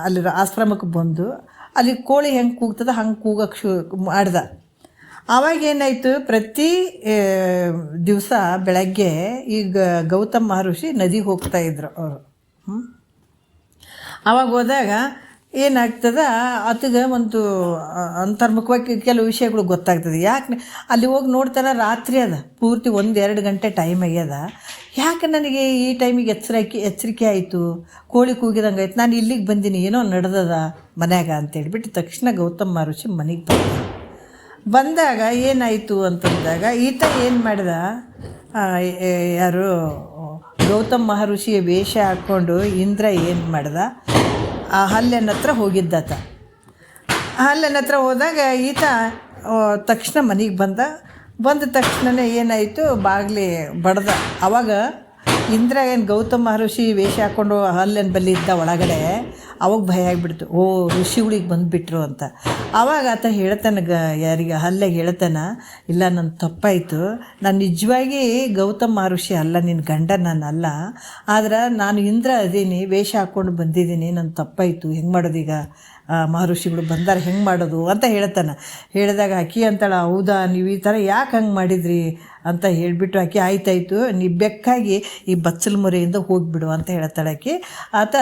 ಅಲ್ಲಿ ಆಶ್ರಮಕ್ಕೆ ಬಂದು ಅಲ್ಲಿ ಕೋಳಿ ಹೆಂಗೆ ಕೂಗ್ತದೆ ಹಂಗೆ ಕೂಗಕ್ಕೆ ಮಾಡ್ದ. ಆವಾಗೇನಾಯಿತು? ಪ್ರತಿ ದಿವಸ ಬೆಳಗ್ಗೆ ಈಗ ಗೌತಮ ಮಹರ್ಷಿ ನದಿಗೆ ಹೋಗ್ತಾಯಿದ್ರು ಅವರು. ಆವಾಗ ಹೋದಾಗ ಏನಾಗ್ತದೆ, ಆತಗೆ ಒಂದು ಅಂತರ್ಮುಖವಾಗಿ ಕೆಲವು ವಿಷಯಗಳು ಗೊತ್ತಾಗ್ತದೆ. ಯಾಕೆ ಅಲ್ಲಿ ಹೋಗಿ ನೋಡ್ತಾನೆ, ರಾತ್ರಿ ಅದ, ಪೂರ್ತಿ 1-2 ಗಂಟೆ ಟೈಮ್ ಆಗ್ಯದ. ಯಾಕೆ ನನಗೆ ಈ ಟೈಮಿಗೆ ಎಚ್ಚರಿಕೆ ಆಯಿತು, ಕೋಳಿ ಕೂಗಿದಂಗೆ ಆಯ್ತು, ನಾನು ಇಲ್ಲಿಗೆ ಬಂದೀನಿ, ಏನೋ ನಡೆದದ ಮನ್ಯಾಗ ಅಂತೇಳ್ಬಿಟ್ಟು ತಕ್ಷಣ ಗೌತಮ ಮಹರ್ಷಿ ಮನೆಗೆ ಬಂದಾಗ ಏನಾಯಿತು ಅಂತಂದಾಗ ಈತ ಏನು ಮಾಡಿದ? ಯಾರು ಗೌತಮ ಮಹರ್ಷಿಯ ವೇಷ ಹಾಕ್ಕೊಂಡು ಇಂದ್ರ ಏನು ಮಾಡ್ದ? ಅಹಲ್ಯನ ಹತ್ರ ಹೋಗಿದ್ದಾತ. ಅಹಲ್ಯನ ಹತ್ರ ಹೋದಾಗ ಈತ ತಕ್ಷಣ ಮನೆಗೆ ಬಂದ ತಕ್ಷಣವೇ ಏನಾಯಿತು? ಬಾಗಿಲಿ ಬಡ್ದ. ಆವಾಗ ಇಂದ್ರ ಏನು ಗೌತಮ ಮಹರ್ಷಿ ವೇಷ ಹಾಕ್ಕೊಂಡು ಅಹಲ್ಯನ ಬಲ್ಲಿ ಇದ್ದ ಒಳಗಡೆ. ಅವಾಗ ಭಯ ಆಗಿಬಿಡ್ತು, ಓ ಋಷಿಗಳಿಗೆ ಬಂದುಬಿಟ್ರು ಅಂತ. ಆವಾಗ ಆತ ಹೇಳ್ತಾನೆ, ಯಾರಿಗೆ? ಅಹಲ್ಯಗೆ ಹೇಳ್ತಾನೆ, ಇಲ್ಲ ನನ್ನ ತಪ್ಪಾಯಿತು, ನಾನು ನಿಜವಾಗಿ ಗೌತಮ ಮಹರ್ಷಿ ಅಲ್ಲ, ನಿನ್ನ ಗಂಡ ನಾನಲ್ಲ, ಆದ್ರೆ ನಾನು ಇಂದ್ರ ಅದೀನಿ, ವೇಷ ಹಾಕ್ಕೊಂಡು ಬಂದಿದ್ದೀನಿ, ನನ್ನ ತಪ್ಪಾಯಿತು, ಹೆಂಗೆ ಮಾಡೋದೀಗ? ಮಹರ್ಷಿಗಳು ಬಂದಾರೆ, ಹೆಂಗೆ ಮಾಡೋದು ಅಂತ ಹೇಳ್ತಾನೆ. ಹೇಳಿದಾಗ ಆಕಿ ಅಂತಾಳೆ, ಹೌದಾ, ನೀವು ಈ ಥರ ಯಾಕೆ ಹಂಗೆ ಮಾಡಿದ್ರಿ ಅಂತ ಹೇಳಿಬಿಟ್ಟು ಆಕೆ ಆಯ್ತಾಯಿತು, ನೀ ಬೆಕ್ಕಾಗಿ ಈ ಬಚ್ಚಲು ಮೊರೆಯಿಂದ ಹೋಗಿಬಿಡು ಅಂತ ಹೇಳ್ತಾಳೆ ಆಕೆ. ಆತ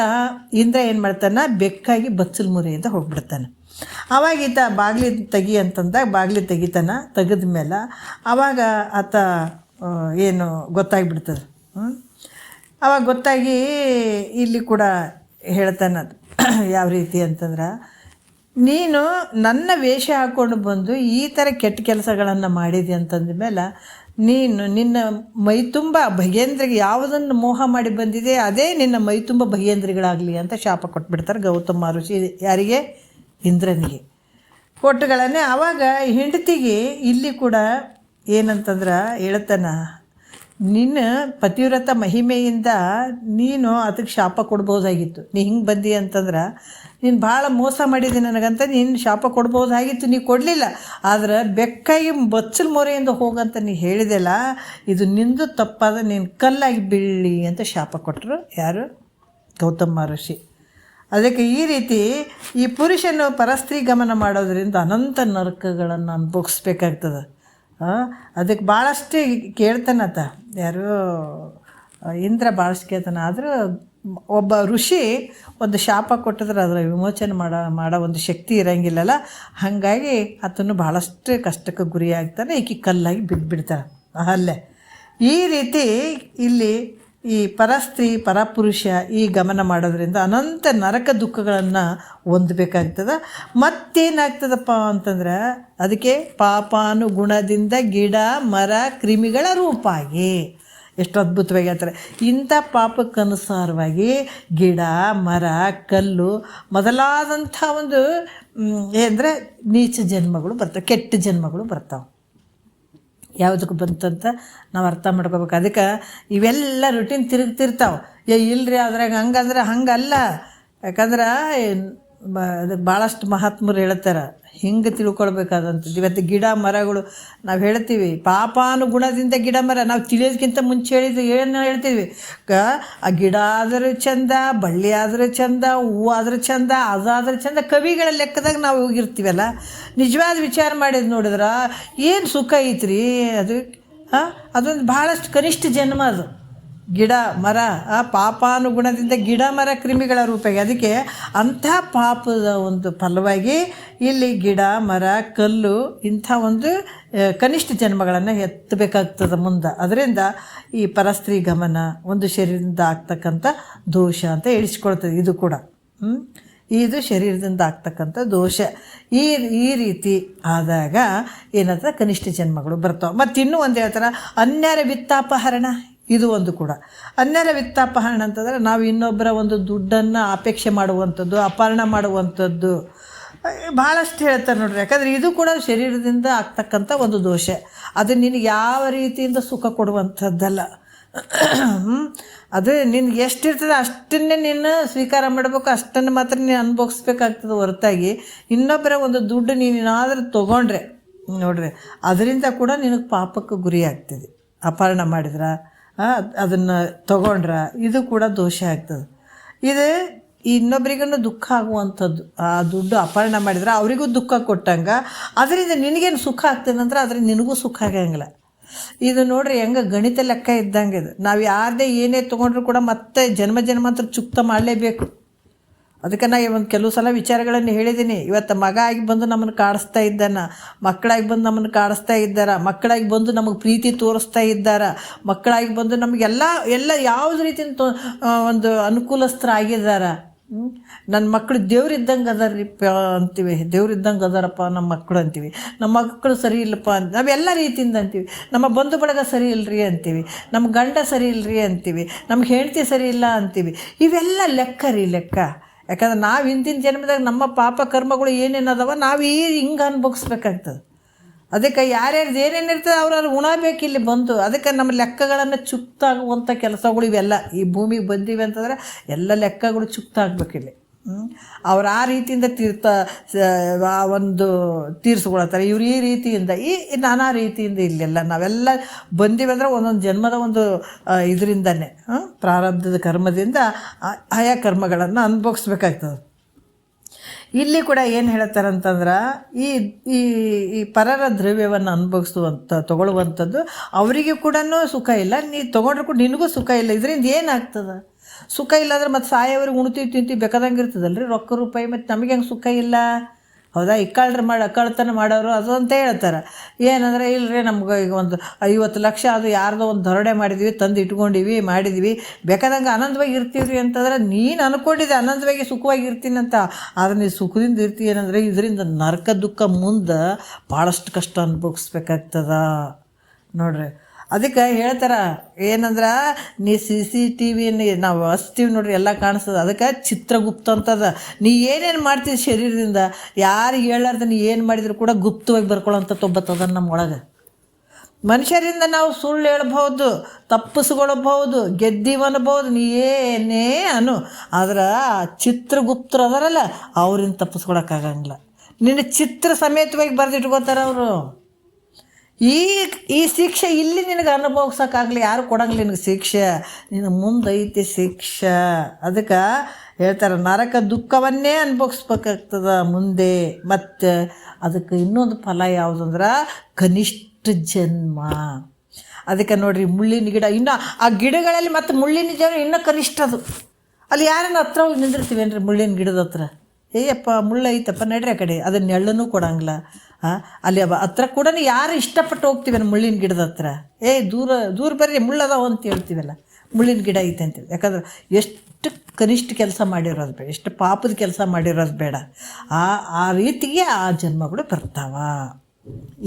ಇಂದ್ರ ಏನು ಮಾಡ್ತಾನೆ? ಬೆಕ್ಕಾಗಿ ಬಚ್ಚಲು ಮೊರೆಯಿಂದ ಹೋಗಿಬಿಡ್ತಾನೆ. ಆವಾಗ ಈತ ಬಾಗಿಲಿ ತೆಗಿ ಅಂತಂದಾಗ ಬಾಗಿಲಿ ತೆಗೆದ ಮೇಲೆ ಆವಾಗ ಆತ ಏನು ಗೊತ್ತಾಗಿಬಿಡ್ತದೆ. ಆವಾಗ ಗೊತ್ತಾಗಿ ಇಲ್ಲಿ ಕೂಡ ಹೇಳ್ತಾನೆ ಯಾವ ರೀತಿ ಅಂತಂದ್ರೆ, ನೀನು ನನ್ನ ವೇಷ ಹಾಕ್ಕೊಂಡು ಬಂದು ಈ ಥರ ಕೆಟ್ಟ ಕೆಲಸಗಳನ್ನು ಮಾಡಿದೆ ಅಂತಂದ ಮೇಲೆ ನಿನ್ನ ಮೈತುಂಬ ಭಗೇಂದ್ರಿಗೆ ಯಾವುದನ್ನು ಮೋಹ ಮಾಡಿ ಬಂದಿದೆ ಅದೇ ನಿನ್ನ ಮೈತುಂಬ ಭಗೇಂದ್ರಿಗಳಾಗಲಿ ಅಂತ ಶಾಪ ಕೊಟ್ಬಿಡ್ತಾರೆ ಗೌತಮ ಮಹರ್ಷಿ. ಯಾರಿಗೆ? ಇಂದ್ರನಿಗೆ ಕೊಟ್ಟುಗಳನ್ನೇ. ಆವಾಗ ಹೆಂಡತಿಗೆ ಇಲ್ಲಿ ಕೂಡ ಏನಂತಂದ್ರೆ ಹೇಳ್ತಾನೆ, ನಿನ್ನ ಪತಿವ್ರತ ಮಹಿಮೆಯಿಂದ ನೀನು ಅದಕ್ಕೆ ಶಾಪ ಕೊಡ್ಬೋದಾಗಿತ್ತು. ನೀ ಹಿಂಗೆ ಬಂದಿ ಅಂತಂದ್ರೆ ನೀನು ಭಾಳ ಮೋಸ ಮಾಡಿದ್ದೆ ನನಗಂತ ನೀನು ಶಾಪ ಕೊಡ್ಬೋದಾಗಿತ್ತು, ನೀ ಕೊಡಲಿಲ್ಲ. ಆದ್ರೆ ಬೆಕ್ಕಾಗಿ ಬಚ್ಚಲು ಮೊರೆಯಿಂದ ಹೋಗಂತ ನೀ ಹೇಳಿದೆಲ್ಲ, ಇದು ನಿಂದು ತಪ್ಪಾದ, ನೀನು ಕಲ್ಲಾಗಿ ಬೀಳಿ ಅಂತ ಶಾಪ ಕೊಟ್ಟರು. ಯಾರು? ಗೌತಮ ಮಹರ್ಷಿ. ಅದಕ್ಕೆ ಈ ರೀತಿ ಈ ಪುರುಷನು ಪರಸ್ತ್ರೀ ಗಮನ ಮಾಡೋದ್ರಿಂದ ಅನಂತ ನರಕಗಳನ್ನು ಅನುಭವಿಸ್ಬೇಕಾಗ್ತದೆ. ಅದಕ್ಕೆ ಭಾಳಷ್ಟು ಕೇಳ್ತಾನತ. ಯಾರು? ಇಂದ್ರ ಭಾಳಷ್ಟು ಕೇಳ್ತಾನೆ. ಆದರೂ ಒಬ್ಬ ಋಷಿ ಒಂದು ಶಾಪ ಕೊಟ್ಟಿದ್ರೆ ಅದರ ವಿಮೋಚನೆ ಮಾಡೋ ಒಂದು ಶಕ್ತಿ ಇರೋಂಗಿಲ್ಲಲ್ಲ, ಹಾಗಾಗಿ ಆತನು ಭಾಳಷ್ಟು ಕಷ್ಟಕ್ಕೆ ಗುರಿಯಾಗ್ತಾನೆ. ಈಕೆ ಕಲ್ಲಾಗಿ ಬಿದ್ದುಬಿಡ್ತಾಳೆ ಅಲ್ಲೇ. ಈ ರೀತಿ ಇಲ್ಲಿ ಈ ಪರಸ್ತ್ರೀ ಪರಪುರುಷ ಈ ಗಮನ ಮಾಡೋದ್ರಿಂದ ಅನಂತ ನರಕ ದುಃಖಗಳನ್ನು ಹೊಂದಬೇಕಾಗ್ತದೆ. ಮತ್ತೇನಾಗ್ತದಪ್ಪ ಅಂತಂದ್ರೆ ಅದಕ್ಕೆ ಪಾಪಾನುಗುಣದಿಂದ ಗಿಡ ಮರ ಕ್ರಿಮಿಗಳ ರೂಪಾಗಿ, ಎಷ್ಟು ಅದ್ಭುತವಾಗಿ ಹೇಳ್ತಾರೆ. ಇಂಥ ಪಾಪಕ್ಕನುಸಾರವಾಗಿ ಗಿಡ ಮರ ಕಲ್ಲು ಮೊದಲಾದಂಥ ಒಂದು ಏನಂದರೆ ನೀಚ ಜನ್ಮಗಳು ಬರ್ತವೆ, ಕೆಟ್ಟ ಜನ್ಮಗಳು ಬರ್ತಾವೆ. ಯಾವುದಕ್ಕೆ ಬಂತಂತ ನಾವು ಅರ್ಥ ಮಾಡ್ಕೋಬೇಕು. ಅದಕ್ಕೆ ಇವೆಲ್ಲ ರೂಟೀನ್ ತಿರುಗ್ತಿರ್ತಾವೆ. ಇಲ್ಲರಿ ಅದ್ರಾಗ ಹಂಗಂದ್ರೆ ಹಂಗಲ್ಲ. ಯಾಕಂದ್ರೆ ಅದಕ್ಕೆ ಭಾಳಷ್ಟು ಮಹಾತ್ಮರು ಹೇಳ್ತಾರೆ ಹಿಂಗೆ ತಿಳ್ಕೊಳ್ಬೇಕಾದಂಥದ್ದು. ಇವತ್ತು ಗಿಡ ಮರಗಳು ನಾವು ಹೇಳ್ತೀವಿ ಪಾಪಾನುಗುಣದಿಂದ ಗಿಡ ಮರ ನಾವು ತಿಳಿಯೋದಕ್ಕಿಂತ ಮುಂಚೆ ಏನು ಹೇಳ್ತೀವಿ, ಆ ಗಿಡ ಆದರೂ ಚಂದ, ಬಳ್ಳಿ ಆದರೂ ಚಂದ, ಹೂವು ಆದರೂ ಚಂದ, ಅದಾದರೂ ಚಂದ, ಕವಿಗಳ ಲೆಕ್ಕದಾಗ ನಾವು ಹೋಗಿರ್ತೀವಲ್ಲ. ನಿಜವಾದ ವಿಚಾರ ಮಾಡಿದ್ದು ನೋಡಿದ್ರೆ ಏನು ಸುಖ ಐತ್ರಿ ಅದು. ಅದೊಂದು ಭಾಳಷ್ಟು ಕನಿಷ್ಠ ಜನ್ಮ ಅದು. ಗಿಡ ಮರ ಪಾಪಾನುಗುಣದಿಂದ ಗಿಡ ಮರ ಕ್ರಿಮಿಗಳ ರೂಪಾಗಿ. ಅದಕ್ಕೆ ಅಂಥ ಪಾಪದ ಒಂದು ಫಲವಾಗಿ ಇಲ್ಲಿ ಗಿಡ ಮರ ಕಲ್ಲು ಇಂಥ ಒಂದು ಕನಿಷ್ಠ ಜನ್ಮಗಳನ್ನು ಎತ್ತಬೇಕಾಗ್ತದೆ ಮುಂದೆ. ಅದರಿಂದ ಈ ಪರಸ್ತ್ರೀ ಗಮನ ಒಂದು ಶರೀರದಿಂದ ಆಗ್ತಕ್ಕಂಥ ದೋಷ ಅಂತ ಹೇಳಿಸ್ಕೊಳ್ತದೆ. ಇದು ಕೂಡ ಇದು ಶರೀರದಿಂದ ಆಗ್ತಕ್ಕಂಥ ದೋಷ. ಈ ರೀತಿ ಆದಾಗ ಏನಾಗ್ತದೆ, ಕನಿಷ್ಠ ಜನ್ಮಗಳು ಬರ್ತಾವೆ. ಮತ್ತು ಇನ್ನೂ ಒಂದು ಹೇಳ್ತಾರೆ ಅನ್ಯರ ವಿತ್ತಾಪಹರಣ. ಇದು ಒಂದು ಕೂಡ ಅನ್ಯರ ವಿತ್ತಾಪಹರಣ ಅಂತಂದರೆ ನಾವು ಇನ್ನೊಬ್ಬರ ಒಂದು ದುಡ್ಡನ್ನು ಅಪೇಕ್ಷೆ ಮಾಡುವಂಥದ್ದು, ಅಪಹರಣ ಮಾಡುವಂಥದ್ದು ಭಾಳಷ್ಟು ಹೇಳ್ತಾರೆ ನೋಡ್ರಿ. ಯಾಕಂದರೆ ಇದು ಕೂಡ ಶರೀರದಿಂದ ಆಗ್ತಕ್ಕಂಥ ಒಂದು ದೋಷ. ಅದು ನಿನಗೆ ಯಾವ ರೀತಿಯಿಂದ ಸುಖ ಕೊಡುವಂಥದ್ದಲ್ಲ. ಅದು ನಿನ್ಗೆ ಎಷ್ಟಿರ್ತದೆ ಅಷ್ಟನ್ನೇ ನೀನು ಸ್ವೀಕಾರ ಮಾಡಬೇಕು, ಅಷ್ಟನ್ನು ಮಾತ್ರ ನೀನು ಅನುಭವಿಸ್ಬೇಕಾಗ್ತದೆ ಹೊರತಾಗಿ ಇನ್ನೊಬ್ಬರ ಒಂದು ದುಡ್ಡು ನೀನೇನಾದರೂ ತೊಗೊಂಡ್ರೆ ನೋಡ್ರಿ ಅದರಿಂದ ಕೂಡ ನಿನಗೆ ಪಾಪಕ್ಕೆ ಗುರಿ ಆಗ್ತದೆ. ಅಪಹರಣ ಮಾಡಿದ್ರೆ ಅದನ್ನು ತಗೊಂಡ್ರೆ ಇದು ಕೂಡ ದೋಷ ಆಗ್ತದೆ. ಇದು ಇನ್ನೊಬ್ರಿಗೂ ದುಃಖ ಆಗುವಂಥದ್ದು. ಆ ದುಡ್ಡು ಅಪಹರಣ ಮಾಡಿದ್ರೆ ಅವರಿಗೂ ದುಃಖ ಕೊಟ್ಟಂಗೆ ಅದರಿಂದ ನಿನಗೇನು ಸುಖ ಆಗ್ತದೆ ಅಂದ್ರೆ ಅದರಿಂದ ನಿನಗೂ ಸುಖ ಆಗಂಗಿಲ್ಲ. ಇದು ನೋಡ್ರಿ ಹೆಂಗೆ ಗಣಿತ ಲೆಕ್ಕ ಇದ್ದಂಗೆ ಇದು. ನಾವು ಯಾರದೇ ಏನೇ ತೊಗೊಂಡ್ರು ಕೂಡ ಮತ್ತೆ ಜನ್ಮಾಂತರ ಚುಕ್ತ ಮಾಡಲೇಬೇಕು. ಅದಕ್ಕೆ ನಾ ಒಂದು ಕೆಲವು ಸಲ ವಿಚಾರಗಳನ್ನು ಹೇಳಿದ್ದೀನಿ. ಇವತ್ತು ಮಗ ಆಗಿ ಬಂದು ನಮ್ಮನ್ನು ಕಾಡಿಸ್ತಾ ಇದ್ದಾನ, ಮಕ್ಕಳಾಗಿ ಬಂದು ನಮ್ಮನ್ನು ಕಾಡಿಸ್ತಾ ಇದ್ದಾರೆ, ಮಕ್ಕಳಾಗಿ ಬಂದು ನಮಗೆ ಪ್ರೀತಿ ತೋರಿಸ್ತಾ ಇದ್ದಾರೆ, ಮಕ್ಕಳಾಗಿ ಬಂದು ನಮಗೆಲ್ಲ ಯಾವುದೇ ರೀತಿಯ ಒಂದು ಅನುಕೂಲಸ್ಥರಾಗಿದ್ದಾರೆ. ನನ್ನ ಮಕ್ಕಳು ದೇವ್ರಿದ್ದಂಗೆ ಅದಾರಪ್ಪ ಅಂತೀವಿ, ದೇವ್ರಿದ್ದಂಗೆ ಅದಾರಪ್ಪ ನಮ್ಮ ಮಕ್ಕಳು ಅಂತೀವಿ. ನಮ್ಮ ಮಕ್ಕಳು ಸರಿ ಇಲ್ಲಪ್ಪ ಅಂತ ನಾವೆಲ್ಲ ರೀತಿಯಿಂದ ಅಂತೀವಿ. ನಮ್ಮ ಬಂಧು ಬಳಗ ಸರಿ ಇಲ್ಲರಿ ಅಂತೀವಿ, ನಮ್ಮ ಗಂಡ ಸರಿ ಇಲ್ಲರಿ ಅಂತೀವಿ, ನಮ್ಗೆ ಹೆಂಡತಿ ಸರಿ ಇಲ್ಲ ಅಂತೀವಿ. ಇವೆಲ್ಲ ಲೆಕ್ಕ ರೀ, ಲೆಕ್ಕ. ಯಾಕಂದ್ರೆ ನಾವು ಹಿಂದಿನ ಜನ್ಮದಾಗ ನಮ್ಮ ಪಾಪ ಕರ್ಮಗಳು ಏನೇನದವ ನಾವು ಹಿಂಗೆ ಅನುಭವಿಸ್ಬೇಕಾಗ್ತದೆ. ಅದಕ್ಕೆ ಯಾರ್ಯಾರ್ದು ಏನೇನಿರ್ತದೆ ಅವ್ರವ್ರು ಉಣಬೇಕಿಲ್ಲಿ ಬಂದು. ಅದಕ್ಕೆ ನಮ್ಮ ಲೆಕ್ಕಗಳನ್ನು ಚುಕ್ತಾಗುವಂಥ ಕೆಲಸಗಳು ಇವೆಲ್ಲ. ಈ ಭೂಮಿಗೆ ಬಂದೀವಿ ಅಂತಂದರೆ ಎಲ್ಲ ಲೆಕ್ಕಗಳು ಚುಕ್ತಾಗಬೇಕಿಲ್ಲಿ. ಅವ್ರು ಆ ರೀತಿಯಿಂದ ಒಂದು ತೀರಿಸ್ಕೊಳ್ತಾರೆ. ಇವ್ರು ಈ ರೀತಿಯಿಂದ ನಾನಾ ರೀತಿಯಿಂದ ಇಲ್ಲೆಲ್ಲ ನಾವೆಲ್ಲ ಬಂದೀವಿ ಅಂದರೆ ಒಂದೊಂದು ಜನ್ಮದ ಒಂದು ಇದರಿಂದನೇ ಪ್ರಾರಬ್ಧದ ಕರ್ಮದಿಂದ ಆಯಾ ಕರ್ಮಗಳನ್ನು ಅನುಭವಿಸ್ಬೇಕಾಗ್ತದೆ. ಇಲ್ಲಿ ಕೂಡ ಏನು ಹೇಳ್ತಾರಂತಂದ್ರೆ ಈ ಪರರ ದ್ರವ್ಯವನ್ನು ತಗೊಳ್ಳುವಂಥದ್ದು ಅವರಿಗೆ ಕೂಡ ಸುಖ ಇಲ್ಲ, ನೀ ತೊಗೊಂಡ್ರೆ ಕೂಡ ನಿನಗೂ ಸುಖ ಇಲ್ಲ. ಇದರಿಂದ ಏನಾಗ್ತದೆ? ಸುಖ ಇಲ್ಲಾಂದ್ರೆ ಮತ್ತು ಸಾಯೋವ್ರಿಗೆ ಉಣ್ತೀವಿ ತಿಂತೀವಿ ಬೇಕಾದಂಗೆ ಇರ್ತದಲ್ಲ ರೀ ರೊಕ್ಕ ರೂಪಾಯಿ. ಮತ್ತು ನಮಗೆ ಹೆಂಗೆ ಸುಖ ಇಲ್ಲ? ಹೌದಾ? ಕಳ್ತನ ಮಾಡೋರು ಅದು ಅಂತ ಹೇಳ್ತಾರೆ. ಏನಂದರೆ ಇಲ್ಲರಿ ನಮ್ಗೆ ಈಗ ಒಂದು 50 ಲಕ್ಷ ಅದು ಯಾರ್ದೋ ಒಂದು ದರೋಡೆ ಮಾಡಿದ್ವಿ, ತಂದು ಇಟ್ಕೊಂಡಿವಿ, ಮಾಡಿದ್ವಿ, ಬೇಕಾದಂಗೆ ಆನಂದವಾಗಿ ಇರ್ತೀವಿ ಅಂತಂದ್ರೆ ನೀನು ಅಂದ್ಕೊಂಡಿದ್ದೆ ಆನಂದವಾಗಿ ಸುಖವಾಗಿ ಇರ್ತೀನಿ ಅಂತ. ಆದರೆ ನೀನು ಸುಖದಿಂದ ಇರ್ತೀವಿ ಏನಂದರೆ ಇದರಿಂದ ನರಕ ದುಃಖ ಮುಂದೆ ಭಾಳಷ್ಟು ಕಷ್ಟ ಅನುಭವಿಸ್ಬೇಕಾಗ್ತದ ನೋಡ್ರಿ. ಅದಕ್ಕೆ ಹೇಳ್ತಾರೆ ಏನಂದ್ರೆ ನೀ CCTV ನಾವು ಹಚ್ತೀವಿ ನೋಡ್ರಿ ಎಲ್ಲ ಕಾಣಿಸ್ತದೆ. ಅದಕ್ಕೆ ಚಿತ್ರಗುಪ್ತ ಅಂತದ. ನೀ ಏನೇನು ಮಾಡ್ತೀವಿ ಶರೀರದಿಂದ ಯಾರಿಗೆ ಹೇಳಾರ್ದ ನೀ ಏನು ಮಾಡಿದ್ರು ಕೂಡ ಗುಪ್ತವಾಗಿ ಬರ್ಕೊಳ್ಳೋಂಥ ತೊಬ್ಬತ್ತದ ನಮ್ಮ ಒಳಗೆ. ಮನುಷ್ಯರಿಂದ ನಾವು ಸುಳ್ಳು ಹೇಳ್ಬೋದು, ತಪ್ಪಿಸ್ಕೊಳ್ಬಹುದು, ಗೆದ್ದೀವಿ ಅನ್ಬೋದು, ನೀ ಏನೇ ಅನು. ಆದ್ರೆ ಚಿತ್ರಗುಪ್ತರು ಅದಾರಲ್ಲ ಅವ್ರಿಂದ ತಪ್ಪಿಸ್ಕೊಳಕ್ಕಾಗಂಗಿಲ್ಲ. ನಿನ್ನ ಚಿತ್ರ ಸಮೇತವಾಗಿ ಬರೆದಿಟ್ಕೋತಾರೆ ಅವರು. ಈ ಶಿಕ್ಷೆ ಇಲ್ಲಿ ನಿನಗೆ ಅನುಭವಿಸೋಕ್ಕಾಗಲಿ, ಯಾರು ಕೊಡಂಗಿಲ್ಲ ನಿನಗೆ ಶಿಕ್ಷೆ, ನಿನ್ನ ಮುಂದೈತಿ ಶಿಕ್ಷೆ. ಅದಕ್ಕೆ ಹೇಳ್ತಾರೆ ನರಕ ದುಃಖವನ್ನೇ ಅನುಭವಿಸ್ಬೇಕಾಗ್ತದೆ ಮುಂದೆ. ಮತ್ತು ಅದಕ್ಕೆ ಇನ್ನೊಂದು ಫಲ ಯಾವುದಂದ್ರೆ ಕನಿಷ್ಠ ಜನ್ಮ. ಅದಕ್ಕೆ ನೋಡಿರಿ ಮುಳ್ಳಿನ ಗಿಡ, ಇನ್ನು ಆ ಗಿಡಗಳಲ್ಲಿ ಮತ್ತು ಮುಳ್ಳಿನ ಜನ ಇನ್ನೂ ಕನಿಷ್ಠ. ಅದು ಅಲ್ಲಿ ಯಾರನ್ನ ಹತ್ರ ಹೋಗಿ ನಿಂದಿರ್ತೀವೇನ್ರಿ ಮುಳ್ಳಿನ ಗಿಡದ ಹತ್ರ, ಏಯಪ್ಪ ಮುಳ್ಳು ಐತಪ್ಪ ನಡ್ರಿ ಆ ಕಡೆ, ಅದನ್ನ ನೆಳ್ಳನೂ ಕೊಡಂಗಿಲ್ಲ. ಅಲ್ಲಿ ಹತ್ರ ಕೂಡ ಯಾರು ಇಷ್ಟಪಟ್ಟು ಹೋಗ್ತೀವಿ ಮುಳ್ಳಿನ ಗಿಡದ ಹತ್ರ, ದೂರ ದೂರ ಬರ್ರಿ ಮುಳ್ಳದಾವ ಅಂತ ಹೇಳ್ತೀವಲ್ಲ, ಮುಳ್ಳಿನ ಗಿಡ ಐತೆ ಅಂತೇಳಿ. ಯಾಕಂದ್ರೆ ಎಷ್ಟು ಕನಿಷ್ಠ ಕೆಲಸ ಮಾಡಿರೋದು ಬೇಡ, ಎಷ್ಟು ಪಾಪದ ಕೆಲಸ ಮಾಡಿರೋದು ಬೇಡ, ಆ ರೀತಿಗೆ ಆ ಜನ್ಮಗಳು ಬರ್ತಾವ.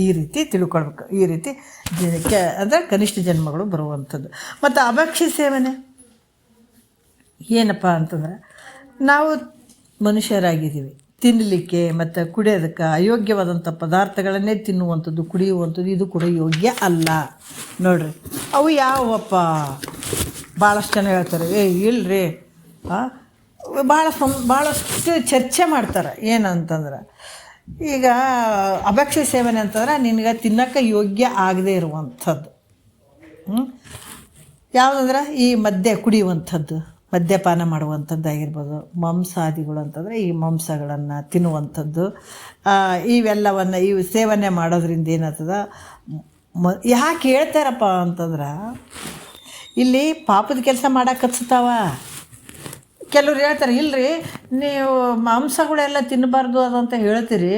ಈ ರೀತಿ ತಿಳ್ಕೊಳ್ಬೇಕು. ಈ ರೀತಿ ಅಂದರೆ ಕನಿಷ್ಠ ಜನ್ಮಗಳು ಬರುವಂಥದ್ದು. ಮತ್ತು ಅಭಕ್ಷ್ಯ ಸೇವನೆ ಏನಪ್ಪ ಅಂತಂದ್ರೆ, ನಾವು ಮನುಷ್ಯರಾಗಿದ್ದೀವಿ, ತಿನ್ನಲಿಕ್ಕೆ ಮತ್ತು ಕುಡಿಯೋದಕ್ಕೆ ಅಯೋಗ್ಯವಾದಂಥ ಪದಾರ್ಥಗಳನ್ನೇ ತಿನ್ನುವಂಥದ್ದು, ಕುಡಿಯುವಂಥದ್ದು ಇದು ಕೂಡ ಯೋಗ್ಯ ಅಲ್ಲ. ನೋಡ್ರಿ ಅವು ಯಾವಪ್ಪ? ಭಾಳಷ್ಟು ಜನ ಹೇಳ್ತಾರೆ, ಇಲ್ರಿ ಭಾಳಷ್ಟು ಚರ್ಚೆ ಮಾಡ್ತಾರೆ. ಏನಂತಂದ್ರೆ, ಈಗ ಅಭಕ್ಷ್ಯ ಸೇವನೆ ಅಂತಂದ್ರೆ ನಿನಗೆ ತಿನ್ನೋಕ್ಕೆ ಯೋಗ್ಯ ಆಗದೇ ಇರುವಂಥದ್ದು ಯಾವುದಂದ್ರೆ ಈ ಕುಡಿಯುವಂಥದ್ದು, ಮದ್ಯಪಾನ ಮಾಡುವಂಥದ್ದಾಗಿರ್ಬೋದು. ಮಾಂಸಾದಿಗಳು ಅಂತಂದರೆ ಈ ಮಾಂಸಗಳನ್ನು ತಿನ್ನುವಂಥದ್ದು, ಇವೆಲ್ಲವನ್ನು ಸೇವನೆ ಮಾಡೋದ್ರಿಂದ ಏನಾಗ್ತದ, ಯಾಕೆ ಹೇಳ್ತಾರಪ್ಪ ಅಂತಂದ್ರೆ, ಇಲ್ಲಿ ಪಾಪದ ಕೆಲಸ ಮಾಡೋಕೆ ಹಚ್ತಾವ. ಕೆಲವ್ರು ಹೇಳ್ತಾರೆ, ಇಲ್ಲರಿ ನೀವು ಮಾಂಸಗಳೆಲ್ಲ ತಿನ್ನಬಾರ್ದು ಅದಂತ ಹೇಳ್ತೀರಿ,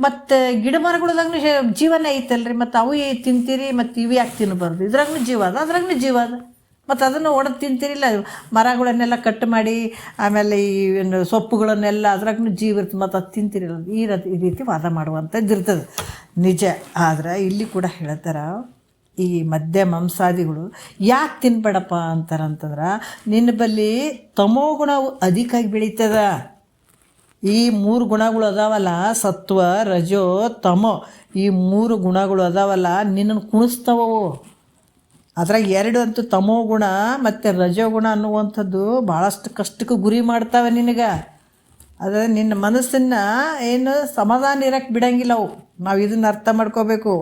ಮತ್ತು ಗಿಡ ಮರಗಳದಾಗೂ ಜೀವನ ಐತಲ್ರಿ, ಮತ್ತು ಅವು ತಿಂತೀರಿ, ಮತ್ತು ಇವು ಯಾಕೆ ತಿನ್ನಬಾರ್ದು? ಇದ್ರಾಗೂ ಜೀವ ಅದ, ಅದ್ರಾಗೂ ಜೀವ ಅದ, ಮತ್ತು ಅದನ್ನು ಒಡೆದು ತಿಂತೀರಿಲ್ಲ. ಮರಗಳನ್ನೆಲ್ಲ ಕಟ್ ಮಾಡಿ ಆಮೇಲೆ ಈ ಸೊಪ್ಪುಗಳನ್ನೆಲ್ಲ ಅದ್ರಾಗೂ ಜೀವ ಇರ್ತದೆ, ಮತ್ತು ಅದು ತಿಂತೀರಿಲ್ಲ. ಈ ರೀತಿ ವಾದ ಮಾಡುವಂಥದ್ದು ಇರ್ತದೆ, ನಿಜ. ಆದ್ರೆ ಇಲ್ಲಿ ಕೂಡ ಹೇಳ್ತಾರೆ, ಈ ಮದ್ಯ ಮಾಂಸಾದಿಗಳು ಯಾಕೆ ತಿನ್ಬೇಡಪ್ಪ ಅಂತಾರಂತಂದ್ರೆ, ನಿನ್ನ ಬಳಿ ತಮೋ ಗುಣ ಅಧಿಕಾಗಿ ಬೆಳೀತದ. ಈ 3 ಗುಣಗಳು ಅದಾವಲ್ಲ, ಸತ್ವ ರಜೋ ತಮೋ, ಈ 3 ಗುಣಗಳು ಅದಾವಲ್ಲ ನಿನ್ನನ್ನು ಕುಣಿಸ್ತಾವವು. ಅದ್ರಾಗ 2 ಅಂತೂ ತಮೋ ಗುಣ ಮತ್ತು ರಜೋಗುಣ ಅನ್ನುವಂಥದ್ದು ಭಾಳಷ್ಟು ಕಷ್ಟಕ್ಕೆ ಗುರಿ ಮಾಡ್ತಾವೆ ನಿನಗೆ. ಅದು ನಿನ್ನ ಮನಸ್ಸನ್ನು ಏನು ಸಮಾಧಾನ ಇರೋಕ್ಕೆ ಬಿಡೋಂಗಿಲ್ಲ ಅವು. ನಾವು ಇದನ್ನು ಅರ್ಥ ಮಾಡ್ಕೋಬೇಕು.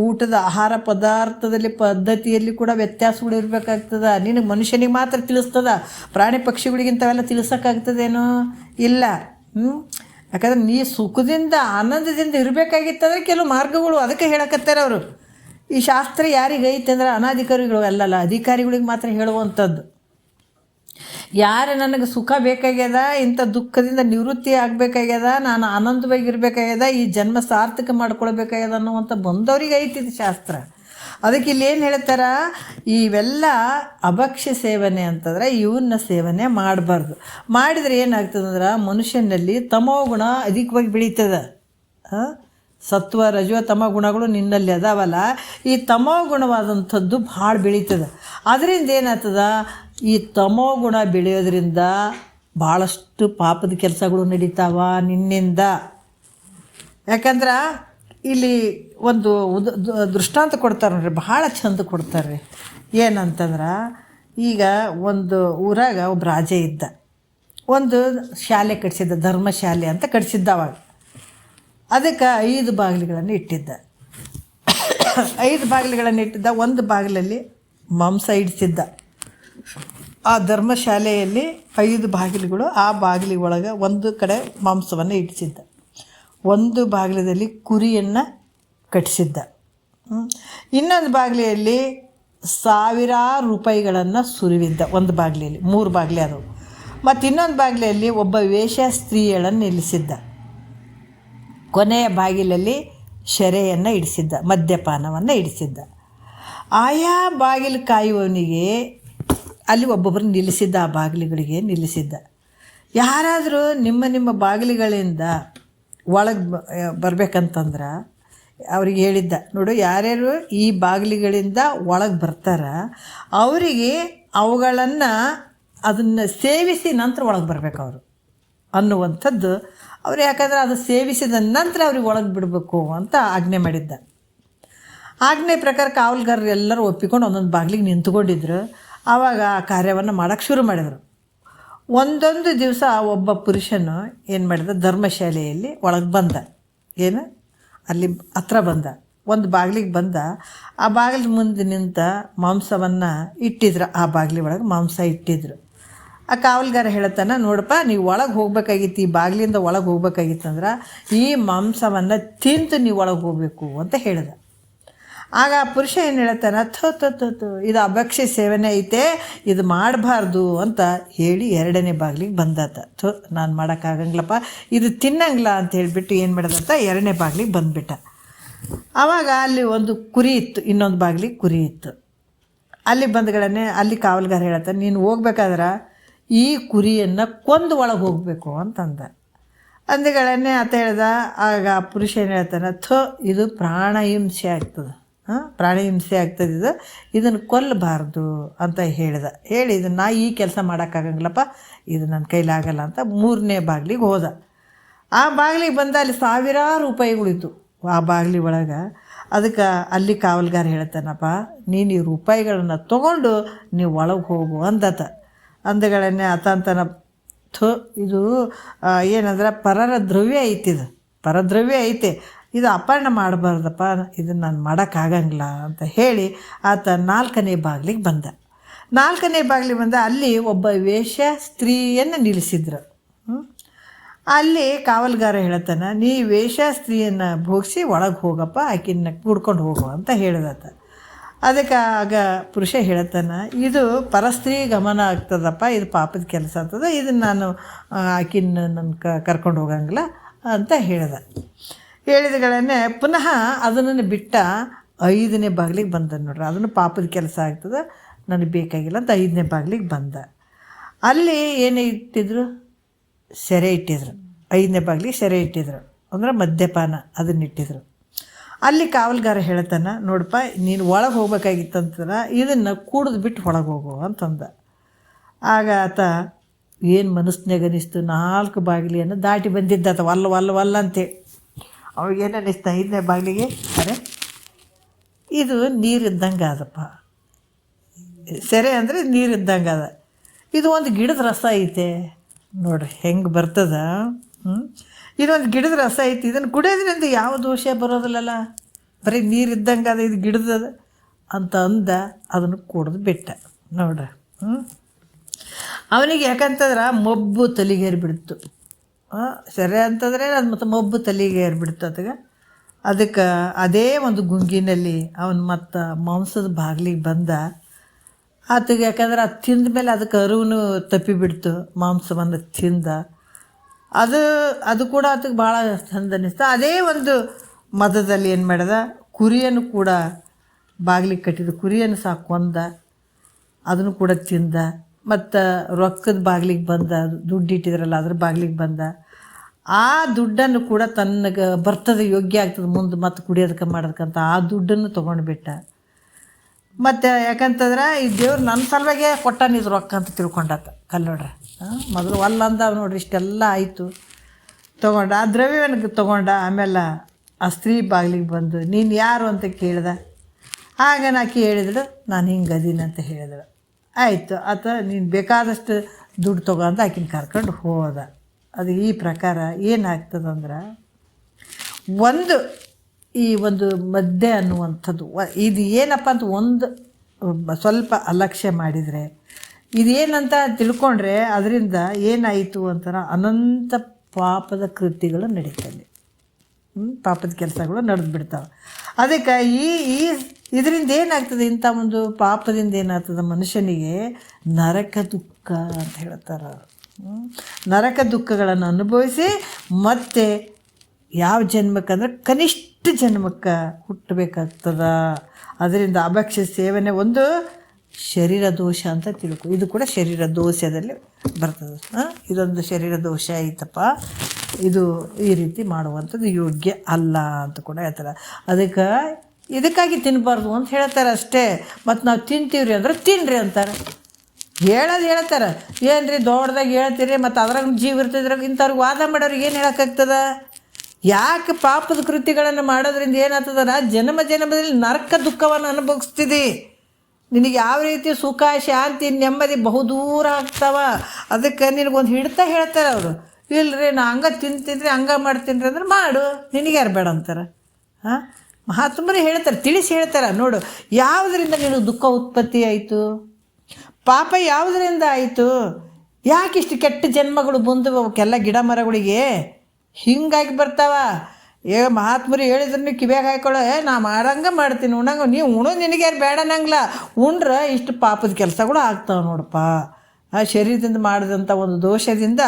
ಊಟದ ಆಹಾರ ಪದಾರ್ಥದಲ್ಲಿ ಪದ್ಧತಿಯಲ್ಲಿ ಕೂಡ ವ್ಯತ್ಯಾಸಗಳು ಇರಬೇಕಾಗ್ತದೆ. ನಿನಗೆ ಮನುಷ್ಯನಿಗೆ ಮಾತ್ರ ತಿಳಿಸ್ತದ, ಪ್ರಾಣಿ ಪಕ್ಷಿಗಳಿಗಿಂತವೆಲ್ಲ ತಿಳಿಸೋಕ್ಕಾಗ್ತದೇನೋ ಇಲ್ಲ. ಯಾಕಂದ್ರೆ ನೀ ಸುಖದಿಂದ ಆನಂದದಿಂದ ಇರಬೇಕಾಗಿತ್ತಂದ್ರೆ ಕೆಲವು ಮಾರ್ಗಗಳು, ಅದಕ್ಕೆ ಹೇಳಕತ್ತಾರೆ ಅವರು. ಈ ಶಾಸ್ತ್ರ ಯಾರಿಗೆ ಐತೆ ಅಂದ್ರೆ ಅನಾಧಿಕಾರಿಗಳು ಅಲ್ಲಲ್ಲ, ಅಧಿಕಾರಿಗಳಿಗೆ ಮಾತ್ರ ಹೇಳುವಂಥದ್ದು. ಯಾರು ನನಗೆ ಸುಖ ಬೇಕಾಗ್ಯದ, ಇಂಥ ದುಃಖದಿಂದ ನಿವೃತ್ತಿ ಆಗಬೇಕಾಗ್ಯದ, ನಾನು ಆನಂದವಾಗಿರ್ಬೇಕಾಗ್ಯದ, ಈ ಜನ್ಮ ಸಾರ್ಥಕ ಮಾಡ್ಕೊಳ್ಬೇಕಾಗ್ಯದ ಅನ್ನುವಂಥ ಬಂದವರಿಗೆ ಐತಿದ್ದು ಶಾಸ್ತ್ರ. ಅದಕ್ಕೆ ಇಲ್ಲಿ ಏನು ಹೇಳ್ತಾರೆ, ಇವೆಲ್ಲ ಅಭಕ್ಷ್ಯ ಸೇವನೆ ಅಂತಂದ್ರೆ ಇವನ್ನ ಸೇವನೆ ಮಾಡಬಾರ್ದು. ಮಾಡಿದರೆ ಏನಾಗ್ತದಂದ್ರೆ ಮನುಷ್ಯನಲ್ಲಿ ತಮೋ ಗುಣ ಅಧಿಕವಾಗಿ ಬೆಳೀತದೆ. ಸತ್ವ ರಜೋ ತಮ ಗುಣಗಳು ನಿನ್ನಲ್ಲಿ ಅದಾವಲ್ಲ, ಈ ತಮೋ ಗುಣವಾದಂಥದ್ದು ಭಾಳ ಬೆಳೀತದೆ. ಅದರಿಂದ ಏನಾಗ್ತದ, ಈ ತಮೋ ಗುಣ ಬೆಳೆಯೋದ್ರಿಂದ ಭಾಳಷ್ಟು ಪಾಪದ ಕೆಲಸಗಳು ನಡೀತಾವ ನಿನ್ನಿಂದ. ಯಾಕಂದ್ರೆ ಇಲ್ಲಿ ಒಂದು ದೃಷ್ಟಾಂತ ಕೊಡ್ತಾರೆ ನೋಡ್ರಿ, ಭಾಳ ಚಂದ ಕೊಡ್ತಾರೆ. ಏನಂತಂದ್ರೆ, ಈಗ ಒಂದು ಊರಾಗ ಒಬ್ಬ ರಾಜ ಇದ್ದ, ಒಂದು ಶಾಲೆ ಕಟ್ಸಿದ್ದ, ಧರ್ಮಶಾಲೆ ಅಂತ ಕಟ್ಸಿದ್ದ. ಅವಾಗ ಅದಕ್ಕೆ 5 ಬಾಗಿಲುಗಳನ್ನು ಇಟ್ಟಿದ್ದ. 5 ಬಾಗಿಲುಗಳನ್ನು ಇಟ್ಟಿದ್ದ. ಒಂದು ಬಾಗಿಲಲ್ಲಿ ಮಾಂಸ ಇಡಿಸಿದ್ದ. ಆ ಧರ್ಮಶಾಲೆಯಲ್ಲಿ 5 ಬಾಗಿಲುಗಳು, ಆ ಬಾಗಿಲಿ ಒಳಗೆ ಒಂದು ಕಡೆ ಮಾಂಸವನ್ನು ಇಡಿಸಿದ್ದ, ಒಂದು ಬಾಗಿಲದಲ್ಲಿ ಕುರಿಯನ್ನು ಕಟ್ಟಿಸಿದ್ದ, ಇನ್ನೊಂದು ಬಾಗಿಲಿಯಲ್ಲಿ ಸಾವಿರಾರು ರೂಪಾಯಿಗಳನ್ನು ಸುರಿವಿದ್ದ. ಒಂದು ಬಾಗಿಲಲ್ಲಿ 3 ಬಾಗಿಲು ಅದವು. ಮತ್ತು ಇನ್ನೊಂದು ಬಾಗಿಲಲ್ಲಿ ಒಬ್ಬ ವೇಶ್ಯ ಸ್ತ್ರೀಯಳನ್ನು ನಿಲ್ಲಿಸಿದ್ದ. ಕೊನೆಯ ಬಾಗಿಲಲ್ಲಿ ಶೆರೆಯನ್ನು ಇಡಿಸಿದ್ದ, ಮದ್ಯಪಾನವನ್ನು ಇಡಿಸಿದ್ದ. ಆಯಾ ಬಾಗಿಲು ಕಾಯುವವನಿಗೆ ಅಲ್ಲಿ ಒಬ್ಬೊಬ್ಬರು ನಿಲ್ಲಿಸಿದ್ದ, ಆ ಬಾಗಿಲುಗಳಿಗೆ ನಿಲ್ಲಿಸಿದ್ದ. ಯಾರಾದರೂ ನಿಮ್ಮ ಬಾಗಿಲುಗಳಿಂದ ಒಳಗೆ ಬರಬೇಕಂತಂದ್ರೆ ಅವ್ರಿಗೆ ಹೇಳಿದ್ದ, ನೋಡು ಯಾರ್ಯಾರು ಈ ಬಾಗಿಲುಗಳಿಂದ ಒಳಗೆ ಬರ್ತಾರ ಅವರಿಗೆ ಅವುಗಳನ್ನು ಅದನ್ನು ಸೇವಿಸಿ ನಂತರ ಒಳಗೆ ಬರಬೇಕು ಅವರು ಅನ್ನುವಂಥದ್ದು ಅವ್ರು. ಯಾಕಂದರೆ ಅದು ಸೇವಿಸಿದ ನಂತರ ಅವ್ರಿಗೆ ಒಳಗೆ ಬಿಡಬೇಕು ಅಂತ ಆಜ್ಞೆ ಮಾಡಿದ್ದ. ಆಜ್ಞೆ ಪ್ರಕಾರ ಕಾವಲುಗಾರರು ಎಲ್ಲರೂ ಒಪ್ಪಿಕೊಂಡು ಒಂದೊಂದು ಬಾಗಿಲಿಗೆ ನಿಂತ್ಕೊಂಡಿದ್ರು. ಆವಾಗ ಆ ಕಾರ್ಯವನ್ನು ಮಾಡೋಕ್ಕೆ ಶುರು ಮಾಡಿದರು. ಒಂದೊಂದು ದಿವಸ ಒಬ್ಬ ಪುರುಷನು ಏನು ಮಾಡಿದ, ಧರ್ಮಶಾಲೆಯಲ್ಲಿ ಒಳಗೆ ಬಂದ, ಏನು ಅಲ್ಲಿ ಹತ್ರ ಬಂದ, ಒಂದು ಬಾಗಿಲಿಗೆ ಬಂದ. ಆ ಬಾಗಿಲು ಮುಂದೆ ನಿಂತ ಮಾಂಸವನ್ನು ಇಟ್ಟಿದ್ರು, ಆ ಬಾಗಿಲಿ ಒಳಗೆ ಮಾಂಸ ಇಟ್ಟಿದ್ರು. ಆ ಕಾವಲುಗಾರ ಹೇಳ್ತಾನೆ, ನೋಡಪ್ಪ ನೀವು ಒಳಗೆ ಹೋಗ್ಬೇಕಾಗಿತ್ತು, ಈ ಬಾಗಿಲಿಂದ ಒಳಗೆ ಹೋಗ್ಬೇಕಾಗಿತ್ತಂದ್ರೆ ಈ ಮಾಂಸವನ್ನು ತಿಂದು ನೀವು ಒಳಗೆ ಹೋಗಬೇಕು ಅಂತ ಹೇಳಿದ. ಆಗ ಆ ಪುರುಷ ಏನು ಹೇಳ್ತಾನೆ, ಥೋ ಇದು ಅಭಕ್ಷ್ಯ ಸೇವನೆ ಐತೆ, ಇದು ಮಾಡಬಾರ್ದು ಅಂತ ಹೇಳಿ 2ನೇ ಬಾಗಿಲಿಗೆ ಬಂದಾತ. ನಾನು ಮಾಡೋಕ್ಕಾಗಂಗಿಲ್ಲಪ್ಪ, ಇದು ತಿನ್ನಂಗಿಲ್ಲ ಅಂತ ಹೇಳಿಬಿಟ್ಟು ಏನು ಮಾಡಿದಂತ 2ನೇ ಬಾಗಿಲಿಗೆ ಬಂದುಬಿಟ್ಟ. ಆವಾಗ ಅಲ್ಲಿ ಒಂದು ಕುರಿ ಇತ್ತು, ಇನ್ನೊಂದು ಬಾಗಿಲಿಗೆ ಕುರಿ ಇತ್ತು. ಅಲ್ಲಿ ಬಂದಗಳನ್ನೇ ಅಲ್ಲಿ ಕಾವಲ್ಗಾರ ಹೇಳ್ತಾನೆ, ನೀನು ಹೋಗ್ಬೇಕಾದ್ರೆ ಈ ಕುರಿಯನ್ನು ಕೊಂದು ಒಳಗೆ ಹೋಗಬೇಕು ಅಂತಂದ. ಅಂದಗಳನ್ನೇ ಆತ ಹೇಳ್ದ. ಆಗ ಆ ಪುರುಷ ಏನು ಹೇಳ್ತಾನೆ, ಇದು ಪ್ರಾಣಹಿಂಸೆ ಆಗ್ತದೆ, ಪ್ರಾಣಹಿಂಸೆ ಆಗ್ತದೆ, ಇದನ್ನು ಕೊಲ್ಲಬಾರ್ದು ಅಂತ ಹೇಳಿ ಇದನ್ನು ನಾ ಈ ಕೆಲಸ ಮಾಡೋಕ್ಕಾಗಂಗಿಲ್ಲಪ್ಪ, ಇದು ನನ್ನ ಕೈಲಾಗಲ್ಲ ಅಂತ 3ನೇ ಬಾಗಿಲಿಗೆ ಹೋದ. ಆ ಬಾಗಿಲಿಗೆ ಬಂದ ಅಲ್ಲಿ ಸಾವಿರಾರು ರೂಪಾಯಿಗಳಿತ್ತು ಆ ಬಾಗಿಲಿ ಒಳಗೆ. ಅದಕ್ಕೆ ಅಲ್ಲಿ ಕಾವಲ್ಗಾರ ಹೇಳ್ತಾನಪ್ಪ, ನೀನು ಈ ರೂಪಾಯಿಗಳನ್ನು ತೊಗೊಂಡು ನೀವು ಒಳಗೆ ಹೋಗು ಅಂದತ. ಅಂದಗಳನ್ನೇ ಆತಂತನ ಇದು ಏನಂದ್ರೆ ಪರರ ದ್ರವ್ಯ ಐತಿದು, ಪರದ್ರವ್ಯ ಐತೆ, ಇದು ಅಪಹರಣ ಮಾಡಬಾರ್ದಪ್ಪ, ಇದನ್ನು ನಾನು ಮಾಡೋಕ್ಕಾಗಂಗಿಲ್ಲ ಅಂತ ಹೇಳಿ ಆತ 4ನೇ ಬಾಗಿಲಿಗೆ ಬಂದ. 4ನೇ ಬಾಗಿಲಿಗೆ ಬಂದ. ಅಲ್ಲಿ ಒಬ್ಬ ವೇಶ್ಯ ಸ್ತ್ರೀಯನ್ನು ನಿಲ್ಲಿಸಿದ್ರು. ಅಲ್ಲಿ ಕಾವಲ್ಗಾರ ಹೇಳ್ತಾನೆ, ನೀ ವೇಶ್ಯ ಸ್ತ್ರೀಯನ್ನು ಭೋಗಿಸಿ ಒಳಗೆ ಹೋಗಪ್ಪ, ಆಕಿನ್ನ ಕುಡ್ಕೊಂಡು ಹೋಗು ಅಂತ ಹೇಳಿದತ. ಅದಕ್ಕೆ ಆಗ ಪುರುಷ ಹೇಳ್ತಾನೆ, ಇದು ಪರಸ್ತ್ರೀ ಗಮನ ಆಗ್ತದಪ್ಪ, ಇದು ಪಾಪದ ಕೆಲಸ ಆಗ್ತದೆ, ಇದನ್ನು ನಾನು ಆಕಿನ್ನ ನನ್ನ ಕರ್ಕೊಂಡು ಹೋಗಂಗಿಲ್ಲ ಅಂತ ಹೇಳಿದಗಳನ್ನೇ ಪುನಃ ಅದನ್ನು ಬಿಟ್ಟ 5ನೇ ಬಾಗಿಲಿಗೆ ಬಂದ. ನೋಡ್ರಿ, ಅದನ್ನು ಪಾಪದ ಕೆಲಸ ಆಗ್ತದೆ, ನನಗೆ ಬೇಕಾಗಿಲ್ಲ ಅಂತ 5ನೇ ಬಾಗಿಲಿಗೆ ಬಂದ. ಅಲ್ಲಿ ಏನೇ ಇಟ್ಟಿದ್ರು, ಸೆರೆ ಇಟ್ಟಿದ್ರು. 5ನೇ ಬಾಗಿಲಿಗೆ ಸೆರೆ ಇಟ್ಟಿದ್ರು, ಅಂದ್ರೆ ಮದ್ಯಪಾನ ಅದನ್ನಿಟ್ಟಿದ್ರು. ಅಲ್ಲಿ ಕಾವಲ್ಗಾರ ಹೇಳ್ತಾನೆ, ನೋಡಪ್ಪ ನೀನು ಒಳಗೆ ಹೋಗ್ಬೇಕಾಗಿತ್ತಂತಂದ್ರೆ ಇದನ್ನು ಕುಡಿದು ಬಿಟ್ಟು ಒಳಗೆ ಹೋಗು ಅಂತಂದ. ಆಗ ಆತ ಏನು ಮನಸ್ಸಿನಾಗ ಅನಿಸ್ತು, 4 ಬಾಗಿಲಿಯನ್ನು ದಾಟಿ ಬಂದಿದ್ದಾತ, ವಲ್ಲ ಅಂತೇಳಿ. ಅವಾಗೇನು ಅನ್ನಿಸ್ತಾ 5ನೇ ಬಾಗಿಲಿಗೆ, ಅರೆ ಇದು ನೀರಿದ್ದಂಗೆ ಅದಪ್ಪ, ಸೆರೆ ಅಂದರೆ ನೀರಿದ್ದಂಗೆ ಅದ, ಇದು ಒಂದು ಗಿಡದ ರಸ ಐತೆ ನೋಡ್ರಿ ಹೆಂಗೆ ಬರ್ತದ. ಇದೊಂದು ಗಿಡದ ರಸ ಐತಿ, ಇದನ್ನು ಕುಡಿಯೋದ್ರಿಂದ ಯಾವ ದೋಷ ಬರೋದಿಲ್ಲಲ್ಲ, ಬರೀ ನೀರಿದ್ದಂಗೆ ಅದ, ಇದು ಗಿಡದದ ಅಂತ ಅಂದ. ಅದನ್ನು ಕುಡಿದು ಬಿಟ್ಟ ನೋಡ್ರಿ. ಅವನಿಗೆ ಯಾಕಂತಂದ್ರೆ ಮಬ್ಬು ತಲೆಗೇರಿ ಬಿಡ್ತು. ಸರಿ ಅಂತಂದರೆ ಅದು ಮತ್ತು ಮಬ್ಬು ತಲೆಗೆ ಏರ್ಬಿಡ್ತು ಅದಕ್ಕೆ ಅದೇ ಒಂದು ಗುಂಗಿನಲ್ಲಿ ಅವನು ಮತ್ತು ಮಾಂಸದ ಬಾಗಿಲಿಗೆ ಬಂದ. ಆತಗೆ ಯಾಕಂದ್ರೆ ಅದು ತಿಂದ ಮೇಲೆ ಅದಕ್ಕೆ ಅರಿವು ತಪ್ಪಿಬಿಡ್ತು, ಮಾಂಸವನ್ನು ತಿಂದ. ಅದು ಕೂಡ ಆತಗೆ ಭಾಳ ಚಂದ ಅನ್ನಿಸ್ತು. ಅದೇ ಒಂದು ಮದದಲ್ಲಿ ಏನು ಮಾಡ್ದ, ಕುರಿಯನ್ನು ಕೂಡ ಬಾಗಿಲಿಗೆ ಕಟ್ಟಿದ ಕುರಿಯನ್ನು ಸಾಕೊಂಡ, ಅದನ್ನು ಕೂಡ ತಿಂದ. ಮತ್ತು ರೊಕ್ಕದ ಬಾಗಿಲಿಗೆ ಬಂದ, ದುಡ್ಡು ಇಟ್ಟಿದ್ರಲ್ಲ ಅದ್ರ ಬಾಗಿಲಿಗೆ ಬಂದ. ಆ ದುಡ್ಡನ್ನು ಕೂಡ ತನಗೆ ಬರ್ತದೆ, ಯೋಗ್ಯ ಆಗ್ತದೆ ಮುಂದೆ ಮತ್ತು ಕುಡಿಯೋದಕ್ಕೆ ಮಾಡೋದಕ್ಕಂತ ಆ ದುಡ್ಡನ್ನು ತೊಗೊಂಡ್ಬಿಟ್ಟ. ಮತ್ತು ಯಾಕಂತಂದ್ರೆ ಈ ದೇವ್ರು ನನ್ನ ಸಲುವಾಗೆ ಕೊಟ್ಟಾನ ಇದು ರೊಕ್ಕ ಅಂತ ತಿಳ್ಕೊಂಡಾತ. ನೋಡ್ರಿ, ಮೊದಲು ಅಂದ ನೋಡ್ರಿ, ಇಷ್ಟೆಲ್ಲ ಆಯಿತು, ತೊಗೊಂಡ ಆ ದ್ರವ್ಯವನ್ನು ತೊಗೊಂಡ. ಆಮೇಲೆ ಆ ಸ್ತ್ರೀ ಬಾಗಿಲಿಗೆ ಬಂದು ನೀನು ಯಾರು ಅಂತ ಕೇಳ್ದ. ಆಗ ನಾಕಿ ಹೇಳಿದಳು, ನಾನು ಹಿಂಗೆ ಅದೀನಿ ಅಂತ ಹೇಳಿದಳು. ಆಯಿತು, ಆತ ನೀನು ಬೇಕಾದಷ್ಟು ದುಡ್ಡು ತೊಗೊಂಡು ಆಕಿನ ಕರ್ಕೊಂಡು ಹೋದ. ಅದು ಈ ಪ್ರಕಾರ ಏನಾಗ್ತದಂದ್ರೆ, ಈ ಒಂದು ಮದ್ಯ ಅನ್ನುವಂಥದ್ದು ಇದು ಏನಪ್ಪ ಅಂತ ಒಂದು ಸ್ವಲ್ಪ ಅಲಕ್ಷ್ಯ ಮಾಡಿದರೆ, ಇದೇನಂತ ತಿಳ್ಕೊಂಡ್ರೆ ಅದರಿಂದ ಏನಾಯಿತು ಅಂತಾರೆ, ಅನಂತ ಪಾಪದ ಕೃತ್ಯಗಳು ನಡೀತವೆ, ಪಾಪದ ಕೆಲಸಗಳು ನಡೆದು ಬಿಡ್ತಾವೆ. ಅದಕ್ಕೆ ಇದರಿಂದ ಏನಾಗ್ತದೆ, ಇಂಥ ಒಂದು ಪಾಪದಿಂದ ಏನಾಗ್ತದೆ ಮನುಷ್ಯನಿಗೆ ನರಕ ದುಃಖ ಅಂತ ಹೇಳ್ತಾರೆ. ನರಕ ದುಃಖಗಳನ್ನು ಅನುಭವಿಸಿ ಮತ್ತೆ ಯಾವ ಜನ್ಮಕ್ಕಂದ್ರೆ ಕನಿಷ್ಠ ಜನ್ಮಕ್ಕೆ ಹುಟ್ಟಬೇಕಾಗ್ತದ. ಅದರಿಂದ ಅಭಕ್ಷ್ಯ ಸೇವನೆ ಒಂದು ಶರೀರ ದೋಷ ಅಂತ ತಿಳ್ಕೊ, ಇದು ಕೂಡ ಶರೀರ ದೋಷದಲ್ಲಿ ಬರ್ತದೆ. ಇದೊಂದು ಶರೀರ ದೋಷ ಐತಪ್ಪ, ಇದು ಈ ರೀತಿ ಮಾಡುವಂಥದ್ದು ಯೋಗ್ಯ ಅಲ್ಲ ಅಂತ ಕೂಡ ಹೇಳ್ತಾರೆ. ಇದಕ್ಕಾಗಿ ತಿನ್ನಬಾರ್ದು ಅಂತ ಹೇಳ್ತಾರೆ ಅಷ್ಟೇ. ಮತ್ತು ನಾವು ತಿಂತೀವ್ರಿ ಅಂದ್ರೆ ತಿನ್ನಿರಿ ಅಂತಾರೆ. ಹೇಳ್ತಾರೆ, ಏನು ರೀ ದೊಡ್ಡದಾಗಿ ಹೇಳ್ತೀರಿ, ಮತ್ತು ಅದ್ರಾಗ ಜೀವ ಇರ್ತಿದ್ರಾಗ ಇಂಥವ್ರಿಗೆ ವಾದ ಮಾಡೋರಿಗೆ ಏನು ಹೇಳೋಕ್ಕಾಗ್ತದ? ಯಾಕೆ ಪಾಪದ ಕೃತ್ಯಗಳನ್ನು ಮಾಡೋದ್ರಿಂದ ಏನಾಗ್ತದ, ಜನ್ಮದಲ್ಲಿ ನರಕ ದುಃಖವನ್ನು ಅನುಭವಿಸ್ತಿದ್ದಿ. ನಿನಗೆ ಯಾವ ರೀತಿ ಸುಖ ಶಾಂತಿ ನೆಮ್ಮದಿ ಬಹುದೂರ ಆಗ್ತಾವ. ಅದಕ್ಕೆ ನಿನಗೊಂದು ಹಿಡ್ತಾ ಹೇಳ್ತಾರೆ ಅವರು, ಇಲ್ಲರಿ ನಾ ಹಂಗೆ ತಿಂತಿದ್ರಿ ಹಂಗೆ ಮಾಡ್ತೀನಿ ಅಂದ್ರೆ ಮಾಡು, ನಿನಗೆ ಯಾರು ಬೇಡ ಅಂತಾರೆ. ಮಹಾತ್ಮರೇ ಹೇಳ್ತಾರೆ, ತಿಳಿಸಿ ಹೇಳ್ತಾರೆ. ನೋಡು, ಯಾವುದರಿಂದ ನಿನಗೆ ದುಃಖ ಉತ್ಪತ್ತಿ ಆಯಿತು, ಪಾಪ ಯಾವುದರಿಂದ ಆಯಿತು, ಯಾಕಿಷ್ಟು ಕೆಟ್ಟ ಜನ್ಮಗಳು ಬಂದು ಅವಕ್ಕೆಲ್ಲ ಗಿಡ ಮರಗಳಿಗೆ ಹಿಂಗಾಗಿ ಬರ್ತಾವ. ಈಗ ಮಹಾತ್ಮರು ಹೇಳಿದ್ರು ಕಿವ್ಯಾಗ ಹಾಕೊಳ್ಳೋ ನಾ ಮಾಡಂಗೆ ಮಾಡ್ತೀನಿ ಉಣ್ಣಂಗೆ ನೀವು ಉಣೋದು ನಿನಗೆ ಯಾರು ಬೇಡ ಅನ್ನಂಗಿಲ್ಲ. ಉಂಡ್ರೆ ಇಷ್ಟು ಪಾಪದ ಕೆಲಸಗಳು ಆಗ್ತಾವೆ ನೋಡಪ್ಪ. ಆ ಶರೀರದಿಂದ ಮಾಡಿದಂಥ ಒಂದು ದೋಷದಿಂದ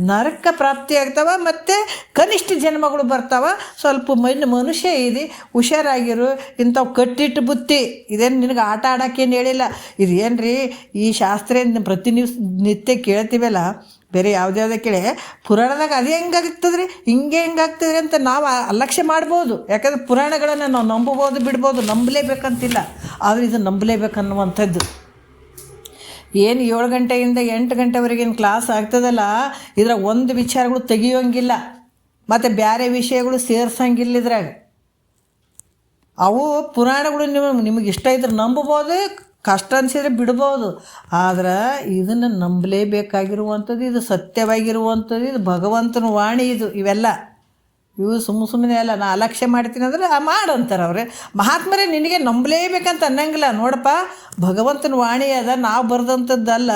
ನರಕ ಪ್ರಾಪ್ತಿ ಆಗ್ತಾವೆ, ಮತ್ತು ಕನಿಷ್ಠ ಜನ್ಮಗಳು ಬರ್ತಾವೆ. ಸ್ವಲ್ಪ ಮನುಷ್ಯ ಇದೆ, ಹುಷಾರಾಗಿರು. ಇಂಥವು ಕಟ್ಟಿಟ್ಟು ಬುತ್ತಿ ಇದೇನು ನಿನಗೆ ಆಟ ಆಡೋಕ್ಕೇನು ಹೇಳಿಲ್ಲ. ಇದೇನು ರೀ ಈ ಶಾಸ್ತ್ರ ನಿತ್ಯ ಕೇಳ್ತೀವಲ್ಲ, ಬೇರೆ ಯಾವುದ್ಯಾವುದೇ ಕೇಳಿ ಪುರಾಣದಾಗ ಅದೇ ಹೆಂಗಾಗ್ತದೆ ರೀ, ಹೆಂಗಾಗ್ತದೆ ಅಂತ ನಾವು ಅಲಕ್ಷ್ಯ ಮಾಡ್ಬೋದು. ಯಾಕಂದ್ರೆ ಪುರಾಣಗಳನ್ನು ನಾವು ನಂಬಬೋದು ಬಿಡ್ಬೋದು, ನಂಬಲೇಬೇಕಂತಿಲ್ಲ. ಆದರೆ ಇದು ನಂಬಲೇಬೇಕನ್ನುವಂಥದ್ದು. ಏನು 7 ಗಂಟೆಯಿಂದ 8 ಗಂಟೆವರೆಗಿನ ಕ್ಲಾಸ್ ಆಗ್ತದಲ್ಲ, ಇದ್ರಾಗ ಒಂದು ವಿಚಾರಗಳು ತೆಗಿಯೋಂಗಿಲ್ಲ, ಮತ್ತು ಬೇರೆ ವಿಷಯಗಳು ಸೇರ್ಸಂಗಿಲ್ಲ ಇದ್ರಾಗ. ಅವು ಪುರಾಣಗಳು ನಿಮಗೆ ಇಷ್ಟ ಇದ್ರೆ ನಂಬಬೋದು, ಕಷ್ಟ ಅನಿಸಿದ್ರೆ ಬಿಡ್ಬೋದು. ಆದ್ರೆ ಇದನ್ನು ನಂಬಲೇಬೇಕಾಗಿರುವಂಥದ್ದು, ಇದು ಸತ್ಯವಾಗಿರುವಂಥದ್ದು, ಇದು ಭಗವಂತನ ವಾಣಿ. ಇವೆಲ್ಲ ಇವು ಸುಮ್ಮನೆ ಅಲ್ಲ. ನಾ ಅಲಕ್ಷ್ಯ ಮಾಡ್ತೀನಿ ಅಂದ್ರೆ ಮಾಡಂತಾರೆ ಅವ್ರೆ ಮಹಾತ್ಮರೇ. ನಿನಗೆ ನಂಬಲೇಬೇಕಂತ ಅನ್ನಂಗಿಲ್ಲ. ನೋಡಪ್ಪ, ಭಗವಂತನ ವಾಣಿ ಅದ, ನಾವು ಬರೆದಂಥದ್ದಲ್ಲ,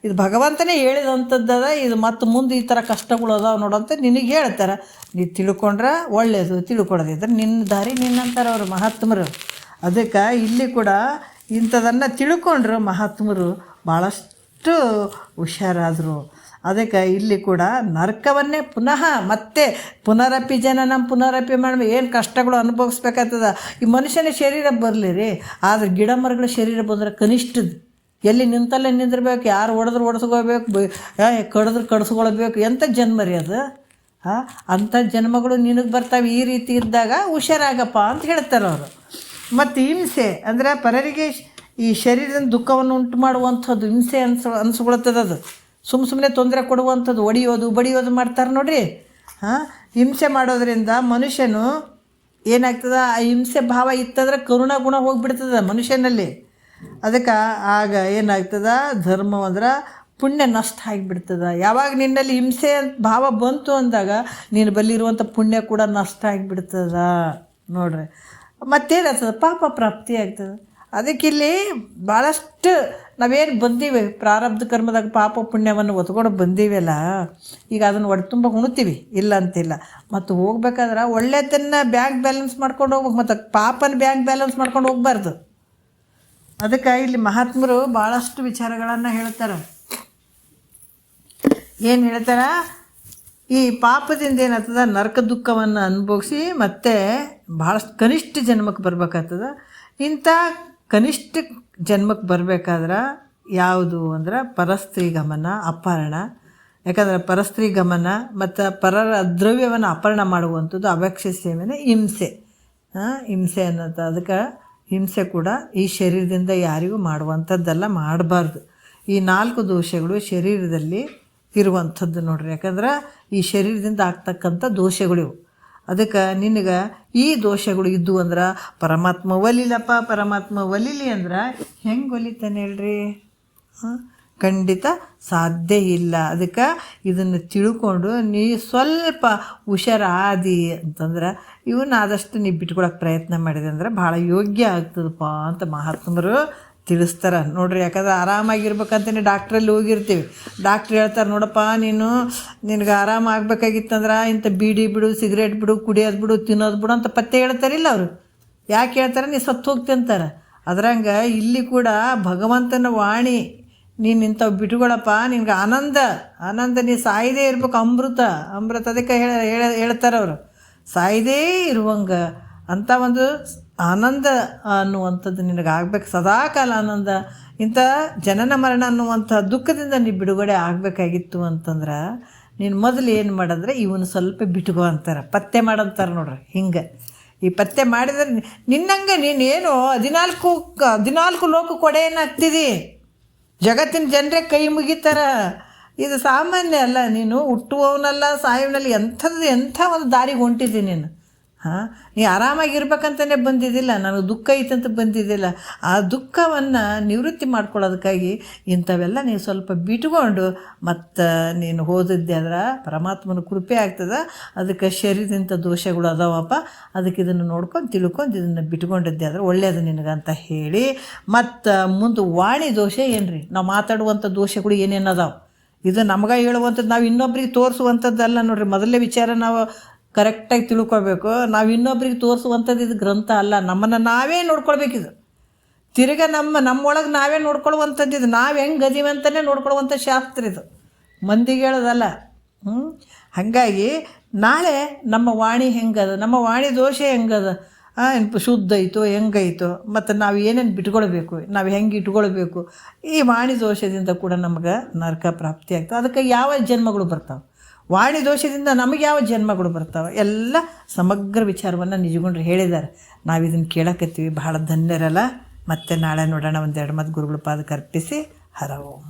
ಇದು ಭಗವಂತನೇ ಹೇಳಿದಂಥದ್ದದ. ಇದು ಮತ್ತು ಮುಂದೆ ಈ ಥರ ಕಷ್ಟಗಳು ಅದಾವೆ ನೋಡಂತ ನಿನಗೆ ಹೇಳ್ತಾರೆ. ನೀ ತಿಳ್ಕೊಂಡ್ರೆ ಒಳ್ಳೆಯದು, ತಿಳ್ಕೊಡೋದಿದ್ರೆ ನಿನ್ನ ದಾರಿ ನಿನ್ನಂತಾರೆ ಅವರು ಮಹಾತ್ಮರು. ಅದಕ್ಕೆ ಇಲ್ಲಿ ಕೂಡ ಇಂಥದನ್ನು ತಿಳ್ಕೊಂಡ್ರು ಮಹಾತ್ಮರು ಭಾಳಷ್ಟು ಹುಷಾರಾದರು. ಅದಕ್ಕೆ ಇಲ್ಲಿ ಕೂಡ ನರಕವನ್ನೇ ಮತ್ತೆ ಪುನರಪಿ ಪುನರಪಿ ಮಾಡಿ ಏನು ಕಷ್ಟಗಳು ಅನುಭವಿಸ್ಬೇಕಾಗ್ತದ. ಈ ಮನುಷ್ಯನ ಶರೀರ ಬರಲಿ ರೀ, ಆದರೆ ಗಿಡ ಮರಗಳ ಶರೀರ ಬಂದರೆ ಕನಿಷ್ಠದ್ದು. ಎಲ್ಲಿ ನಿಂತಲ್ಲೇ ನಿಂದಿರ್ಬೇಕು, ಯಾರು ಓಡಿಸ್ಕೋಬೇಕು, ಕಡಿಸ್ಕೊಳ್ಬೇಕು. ಎಂಥ ಜನ್ಮ ರೀ ಅದು. ಅಂಥ ಜನ್ಮಗಳು ನಿನಗೆ ಬರ್ತಾವೆ. ಈ ರೀತಿ ಇದ್ದಾಗ ಹುಷಾರಾಗಪ್ಪ ಅಂತ ಹೇಳ್ತಾರೆ ಅವರು. ಮತ್ತು ಹಿಂಸೆ ಅಂದರೆ ಪರರಿಗೆ ಈ ಶರೀರದಿಂದ ದುಃಖವನ್ನು ಉಂಟು ಮಾಡುವಂಥದ್ದು ಹಿಂಸೆ ಅನಿಸ್ಕೊಳ್ತದೆ. ಅದು ಸುಮ್ಮನೆ ತೊಂದರೆ ಕೊಡುವಂಥದ್ದು, ಬಡಿಯೋದು ಮಾಡ್ತಾರೆ ನೋಡ್ರಿ. ಹಿಂಸೆ ಮಾಡೋದ್ರಿಂದ ಮನುಷ್ಯನು ಏನಾಗ್ತದೆ, ಆ ಹಿಂಸೆ ಭಾವ ಇತ್ತಂದ್ರೆ ಕರುಣಾ ಗುಣ ಹೋಗಿಬಿಡ್ತದೆ ಮನುಷ್ಯನಲ್ಲಿ. ಅದಕ್ಕೆ ಆಗ ಏನಾಗ್ತದೆ, ಧರ್ಮ ಅಂದ್ರೆ ಪುಣ್ಯ ನಷ್ಟ ಆಗಿಬಿಡ್ತದೆ. ಯಾವಾಗ ನಿನ್ನಲ್ಲಿ ಹಿಂಸೆ ಭಾವ ಬಂತು ಅಂದಾಗ ನೀನು ಬಲ್ಲಿರುವಂಥ ಪುಣ್ಯ ಕೂಡ ನಷ್ಟ ಆಗಿಬಿಡ್ತದ ನೋಡ್ರಿ. ಮತ್ತೇನಾಗ್ತದೆ, ಪಾಪ ಪ್ರಾಪ್ತಿ ಆಗ್ತದೆ. ಅದಕ್ಕಿಲ್ಲಿ ಭಾಳಷ್ಟು ನಾವೇನು ಬಂದೀವಿ ಪ್ರಾರಬ್ಧ ಕರ್ಮದಾಗ ಪಾಪ ಪುಣ್ಯವನ್ನು ಒತ್ಕೊಂಡು ಬಂದೀವಲ್ಲ, ಈಗ ಅದನ್ನು ಒಟ್ಟು ತುಂಬ ಉಣ್ತೀವಿ, ಇಲ್ಲ ಅಂತಿಲ್ಲ. ಮತ್ತು ಹೋಗ್ಬೇಕಾದ್ರೆ ಒಳ್ಳೆಯದನ್ನು ಬ್ಯಾಂಕ್ ಬ್ಯಾಲೆನ್ಸ್ ಮಾಡ್ಕೊಂಡು ಹೋಗ್ಬೇಕು, ಮತ್ತು ಪಾಪನ ಬ್ಯಾಂಕ್ ಬ್ಯಾಲೆನ್ಸ್ ಮಾಡ್ಕೊಂಡು ಹೋಗ್ಬಾರ್ದು. ಅದಕ್ಕೆ ಇಲ್ಲಿ ಮಹಾತ್ಮರು ಭಾಳಷ್ಟು ವಿಚಾರಗಳನ್ನು ಹೇಳ್ತಾರೆ. ಏನು ಹೇಳ್ತಾರೆ, ಈ ಪಾಪದಿಂದ ಏನಾಗ್ತದೆ, ನರಕ ದುಃಖವನ್ನು ಅನುಭವಿಸಿ ಮತ್ತೆ ಭಾಳಷ್ಟು ಕನಿಷ್ಠ ಜನ್ಮಕ್ಕೆ ಬರ್ಬೇಕಾಗ್ತದೆ. ಇಂಥ ಕನಿಷ್ಠ ಜನ್ಮಕ್ಕೆ ಬರಬೇಕಾದ್ರೆ ಯಾವುದು ಅಂದ್ರೆ ಪರಸ್ತ್ರೀ ಗಮನ, ಅಪಹರಣ. ಯಾಕಂದರೆ ಪರಸ್ತ್ರೀ ಗಮನ ಮತ್ತು ಪರರ ದ್ರವ್ಯವನ್ನು ಅಪಹರಣ ಮಾಡುವಂಥದ್ದು, ಅಭಕ್ಷ್ಯ ಸೇವನೆ, ಹಿಂಸೆ. ಹಿಂಸೆ ಅನ್ನೋದು, ಅದಕ್ಕೆ ಹಿಂಸೆ ಕೂಡ ಈ ಶರೀರದಿಂದ ಯಾರಿಗೂ ಮಾಡುವಂಥದ್ದೆಲ್ಲ ಮಾಡಬಾರ್ದು. ಈ 4 ದೋಷಗಳು ಶರೀರದಲ್ಲಿ ಇರುವಂಥದ್ದು ನೋಡ್ರಿ. ಯಾಕಂದ್ರೆ ಈ ಶರೀರದಿಂದ ಆಗ್ತಕ್ಕಂಥ ದೋಷಗಳಿವು. ಅದಕ್ಕೆ ನಿನಗೆ ಈ ದೋಷಗಳು ಇದ್ದು ಅಂದ್ರೆ ಪರಮಾತ್ಮ ಒಲಿಲಪ್ಪ. ಪರಮಾತ್ಮ ಒಲಿಲಿ ಅಂದ್ರೆ ಹೆಂಗೆ ಒಲಿತಾನೆ ಹೇಳ್ರಿ? ಖಂಡಿತ ಸಾಧ್ಯ ಇಲ್ಲ. ಅದಕ್ಕೆ ಇದನ್ನು ತಿಳ್ಕೊಂಡು ನೀ ಸ್ವಲ್ಪ ಹುಷಾರಾದಿ ಅಂತಂದ್ರೆ ಇವನ್ನ ಆದಷ್ಟು ನೀವು ಬಿಟ್ಕೊಳಕ್ಕೆ ಪ್ರಯತ್ನ ಮಾಡಿದೆ ಅಂದ್ರೆ ಭಾಳ ಯೋಗ್ಯ ಆಗ್ತದಪ್ಪ ಅಂತ ಮಹಾತ್ಮರು ತಿಳಿಸ್ತಾರೆ ನೋಡ್ರಿ. ಯಾಕಂದ್ರೆ ಆರಾಮಾಗಿರ್ಬೇಕಂತಲೇ ಡಾಕ್ಟ್ರಲ್ಲಿ ಹೋಗಿರ್ತೀವಿ. ಡಾಕ್ಟ್ರ್ ಹೇಳ್ತಾರೆ, ನೋಡಪ್ಪ ನಿನಗೆ ಆರಾಮ ಆಗ್ಬೇಕಾಗಿತ್ತಂದ್ರೆ ಇಂಥ ಬೀಡಿ ಬಿಡು, ಸಿಗರೇಟ್ ಬಿಡು, ಕುಡಿಯೋದು ಬಿಡು, ತಿನ್ನೋದು ಬಿಡು ಅಂತ ಪತ್ತೆ ಹೇಳ್ತಾರಿಲ್ಲ ಅವರು. ಯಾಕೆ ಹೇಳ್ತಾರೆ? ನೀ ಸತ್ತು ಹೋಗ್ತಿ ಅಂತಾರೆ. ಅದ್ರಂಗೆ ಇಲ್ಲಿ ಕೂಡ ಭಗವಂತನ ವಾಣಿ, ನೀನು ಇಂಥವು ಬಿಟ್ಕೊಳಪ್ಪ, ನಿನ್ಗೆ ಆನಂದ ನೀ ಸಾಯದೇ ಇರ್ಬೇಕು, ಅಮೃತ. ಅದಕ್ಕೆ ಹೇಳ್ತಾರೆ ಅವರು, ಸಾಯದೇ ಇರುವಂಗೆ ಅಂಥ ಒಂದು ಆನಂದ ಅನ್ನುವಂಥದ್ದು ನಿನಗೆ ಆಗ್ಬೇಕು, ಸದಾಕಾಲ ಆನಂದ. ಇಂಥ ಜನನ ಮರಣ ಅನ್ನುವಂಥ ದುಃಖದಿಂದ ನೀನು ಬಿಡುಗಡೆ ಆಗಬೇಕಾಗಿತ್ತು ಅಂತಂದ್ರೆ ನೀನು ಮೊದಲು ಏನು ಮಾಡಂದ್ರೆ ಇವನು ಸ್ವಲ್ಪ ಬಿಟ್ಕೋ ಅಂತಾರೆ, ಪತ್ತೆ ಮಾಡಂತಾರೆ ನೋಡ್ರಿ. ಹಿಂಗೆ ಈ ಪತ್ತೆ ಮಾಡಿದ್ರೆ ನಿನ್ನಂಗೆ ನೀನೇನು 14 ಲೋಕ ಕೊಡೆಯನ್ನಾಗ್ತಿದಿ. ಜಗತ್ತಿನ ಜನರೇ ಕೈ ಮುಗಿತಾರ. ಇದು ಸಾಮಾನ್ಯ ಅಲ್ಲ. ನೀನು ಹುಟ್ಟುವವನಲ್ಲ, ಸಾಯುವನಲ್ಲಿ ಎಂಥ ಒಂದು ದಾರಿಗೆ ಹೊಂಟಿದ್ದೀನಿ ನೀನು. ನೀ ಆರಾಮಾಗಿರ್ಬೇಕಂತಲೇ ಬಂದಿದ್ದಿಲ್ಲ, ನನಗೆ ದುಃಖ ಐತಂತ ಬಂದಿದ್ದಿಲ್ಲ. ಆ ದುಃಖವನ್ನು ನಿವೃತ್ತಿ ಮಾಡ್ಕೊಳ್ಳೋದಕ್ಕಾಗಿ ಇಂಥವೆಲ್ಲ ನೀವು ಸ್ವಲ್ಪ ಬಿಟ್ಕೊಂಡು ಮತ್ತು ನೀನು ಹೋದಿದ್ದೆ ಅಂದ್ರೆ ಪರಮಾತ್ಮನ ಕೃಪೆ ಆಗ್ತದೆ. ಅದಕ್ಕೆ ಶರೀರದಿಂದ ದೋಷಗಳು ಅದಾವಪ್ಪ, ಅದಕ್ಕೆ ಇದನ್ನು ನೋಡ್ಕೊಂಡು ತಿಳ್ಕೊಂಡು ಇದನ್ನು ಬಿಟ್ಕೊಂಡಿದ್ದೆ ಆದರೆ ಒಳ್ಳೆಯದು ನಿನಗಂತ ಹೇಳಿ, ಮತ್ತು ಮುಂದೆ ವಾಣಿ ದೋಷ ಏನ್ರಿ, ನಾವು ಮಾತಾಡುವಂಥ ದೋಷಗಳು ಏನೇನು ಅದಾವೆ, ಇದು ನಮಗೆ ಹೇಳುವಂಥದ್ದು, ನಾವು ಇನ್ನೊಬ್ರಿಗೆ ತೋರಿಸುವಂಥದ್ದಲ್ಲ ನೋಡ್ರಿ. ಮೊದಲನೇ ವಿಚಾರ ನಾವು ಕರೆಕ್ಟಾಗಿ ತಿಳ್ಕೊಬೇಕು. ನಾವು ಇನ್ನೊಬ್ರಿಗೆ ತೋರಿಸುವಂಥದ್ದು ಇದು ಗ್ರಂಥ ಅಲ್ಲ, ನಮ್ಮನ್ನು ನಾವೇ ನೋಡ್ಕೊಳ್ಬೇಕಿದು. ತಿರ್ಗಿ ನಮ್ಮೊಳಗೆ ನಾವೇ ನೋಡ್ಕೊಳ್ಳುವಂಥದ್ದು ಇದು. ನಾವು ಹೆಂಗೆ ಅದೀವಿ ಅಂತಲೇ ನೋಡ್ಕೊಳ್ಳುವಂಥ ಶಾಸ್ತ್ರ ಇದು, ಮಂದಿಗೆ ಹೇಳೋದಲ್ಲ. ಹಾಗಾಗಿ ನಾಳೆ ನಮ್ಮ ವಾಣಿ ಹೆಂಗದ, ನಮ್ಮ ವಾಣಿ ದೋಷ ಹೆಂಗದ, ಶುದ್ಧ ಐತೋ ಹೆಂಗೈತೋ, ಮತ್ತು ನಾವು ಏನೇನು ಬಿಟ್ಕೊಳ್ಬೇಕು, ನಾವು ಹೆಂಗೆ ಇಟ್ಕೊಳ್ಬೇಕು, ಈ ವಾಣಿ ದೋಷದಿಂದ ಕೂಡ ನಮ್ಗೆ ನರಕ ಪ್ರಾಪ್ತಿ ಆಗ್ತವೆ. ಅದಕ್ಕೆ ಯಾವ ಜನ್ಮಗಳು ಬರ್ತಾವೆ, ವಾಣಿ ದೋಷದಿಂದ ನಮಗೆ ಯಾವ ಜನ್ಮಗಳು ಬರ್ತಾವೆ, ಎಲ್ಲ ಸಮಗ್ರ ವಿಚಾರವನ್ನು ನಿಜಗೊಂಡ್ರು ಹೇಳಿದ್ದಾರೆ. ನಾವು ಇದನ್ನು ಕೇಳಕತ್ತೀವಿ, ಬಹಳ ಧನ್ಯರಲ್ಲ. ಮತ್ತೆ ನಾಳೆ ನೋಡೋಣ. ಒಂದೆರಡು ಮತ್ತು ಗುರುಗಳ ಪಾದಕ್ಕೆ ಅರ್ಪಿಸಿ ಹರ ಓಂ.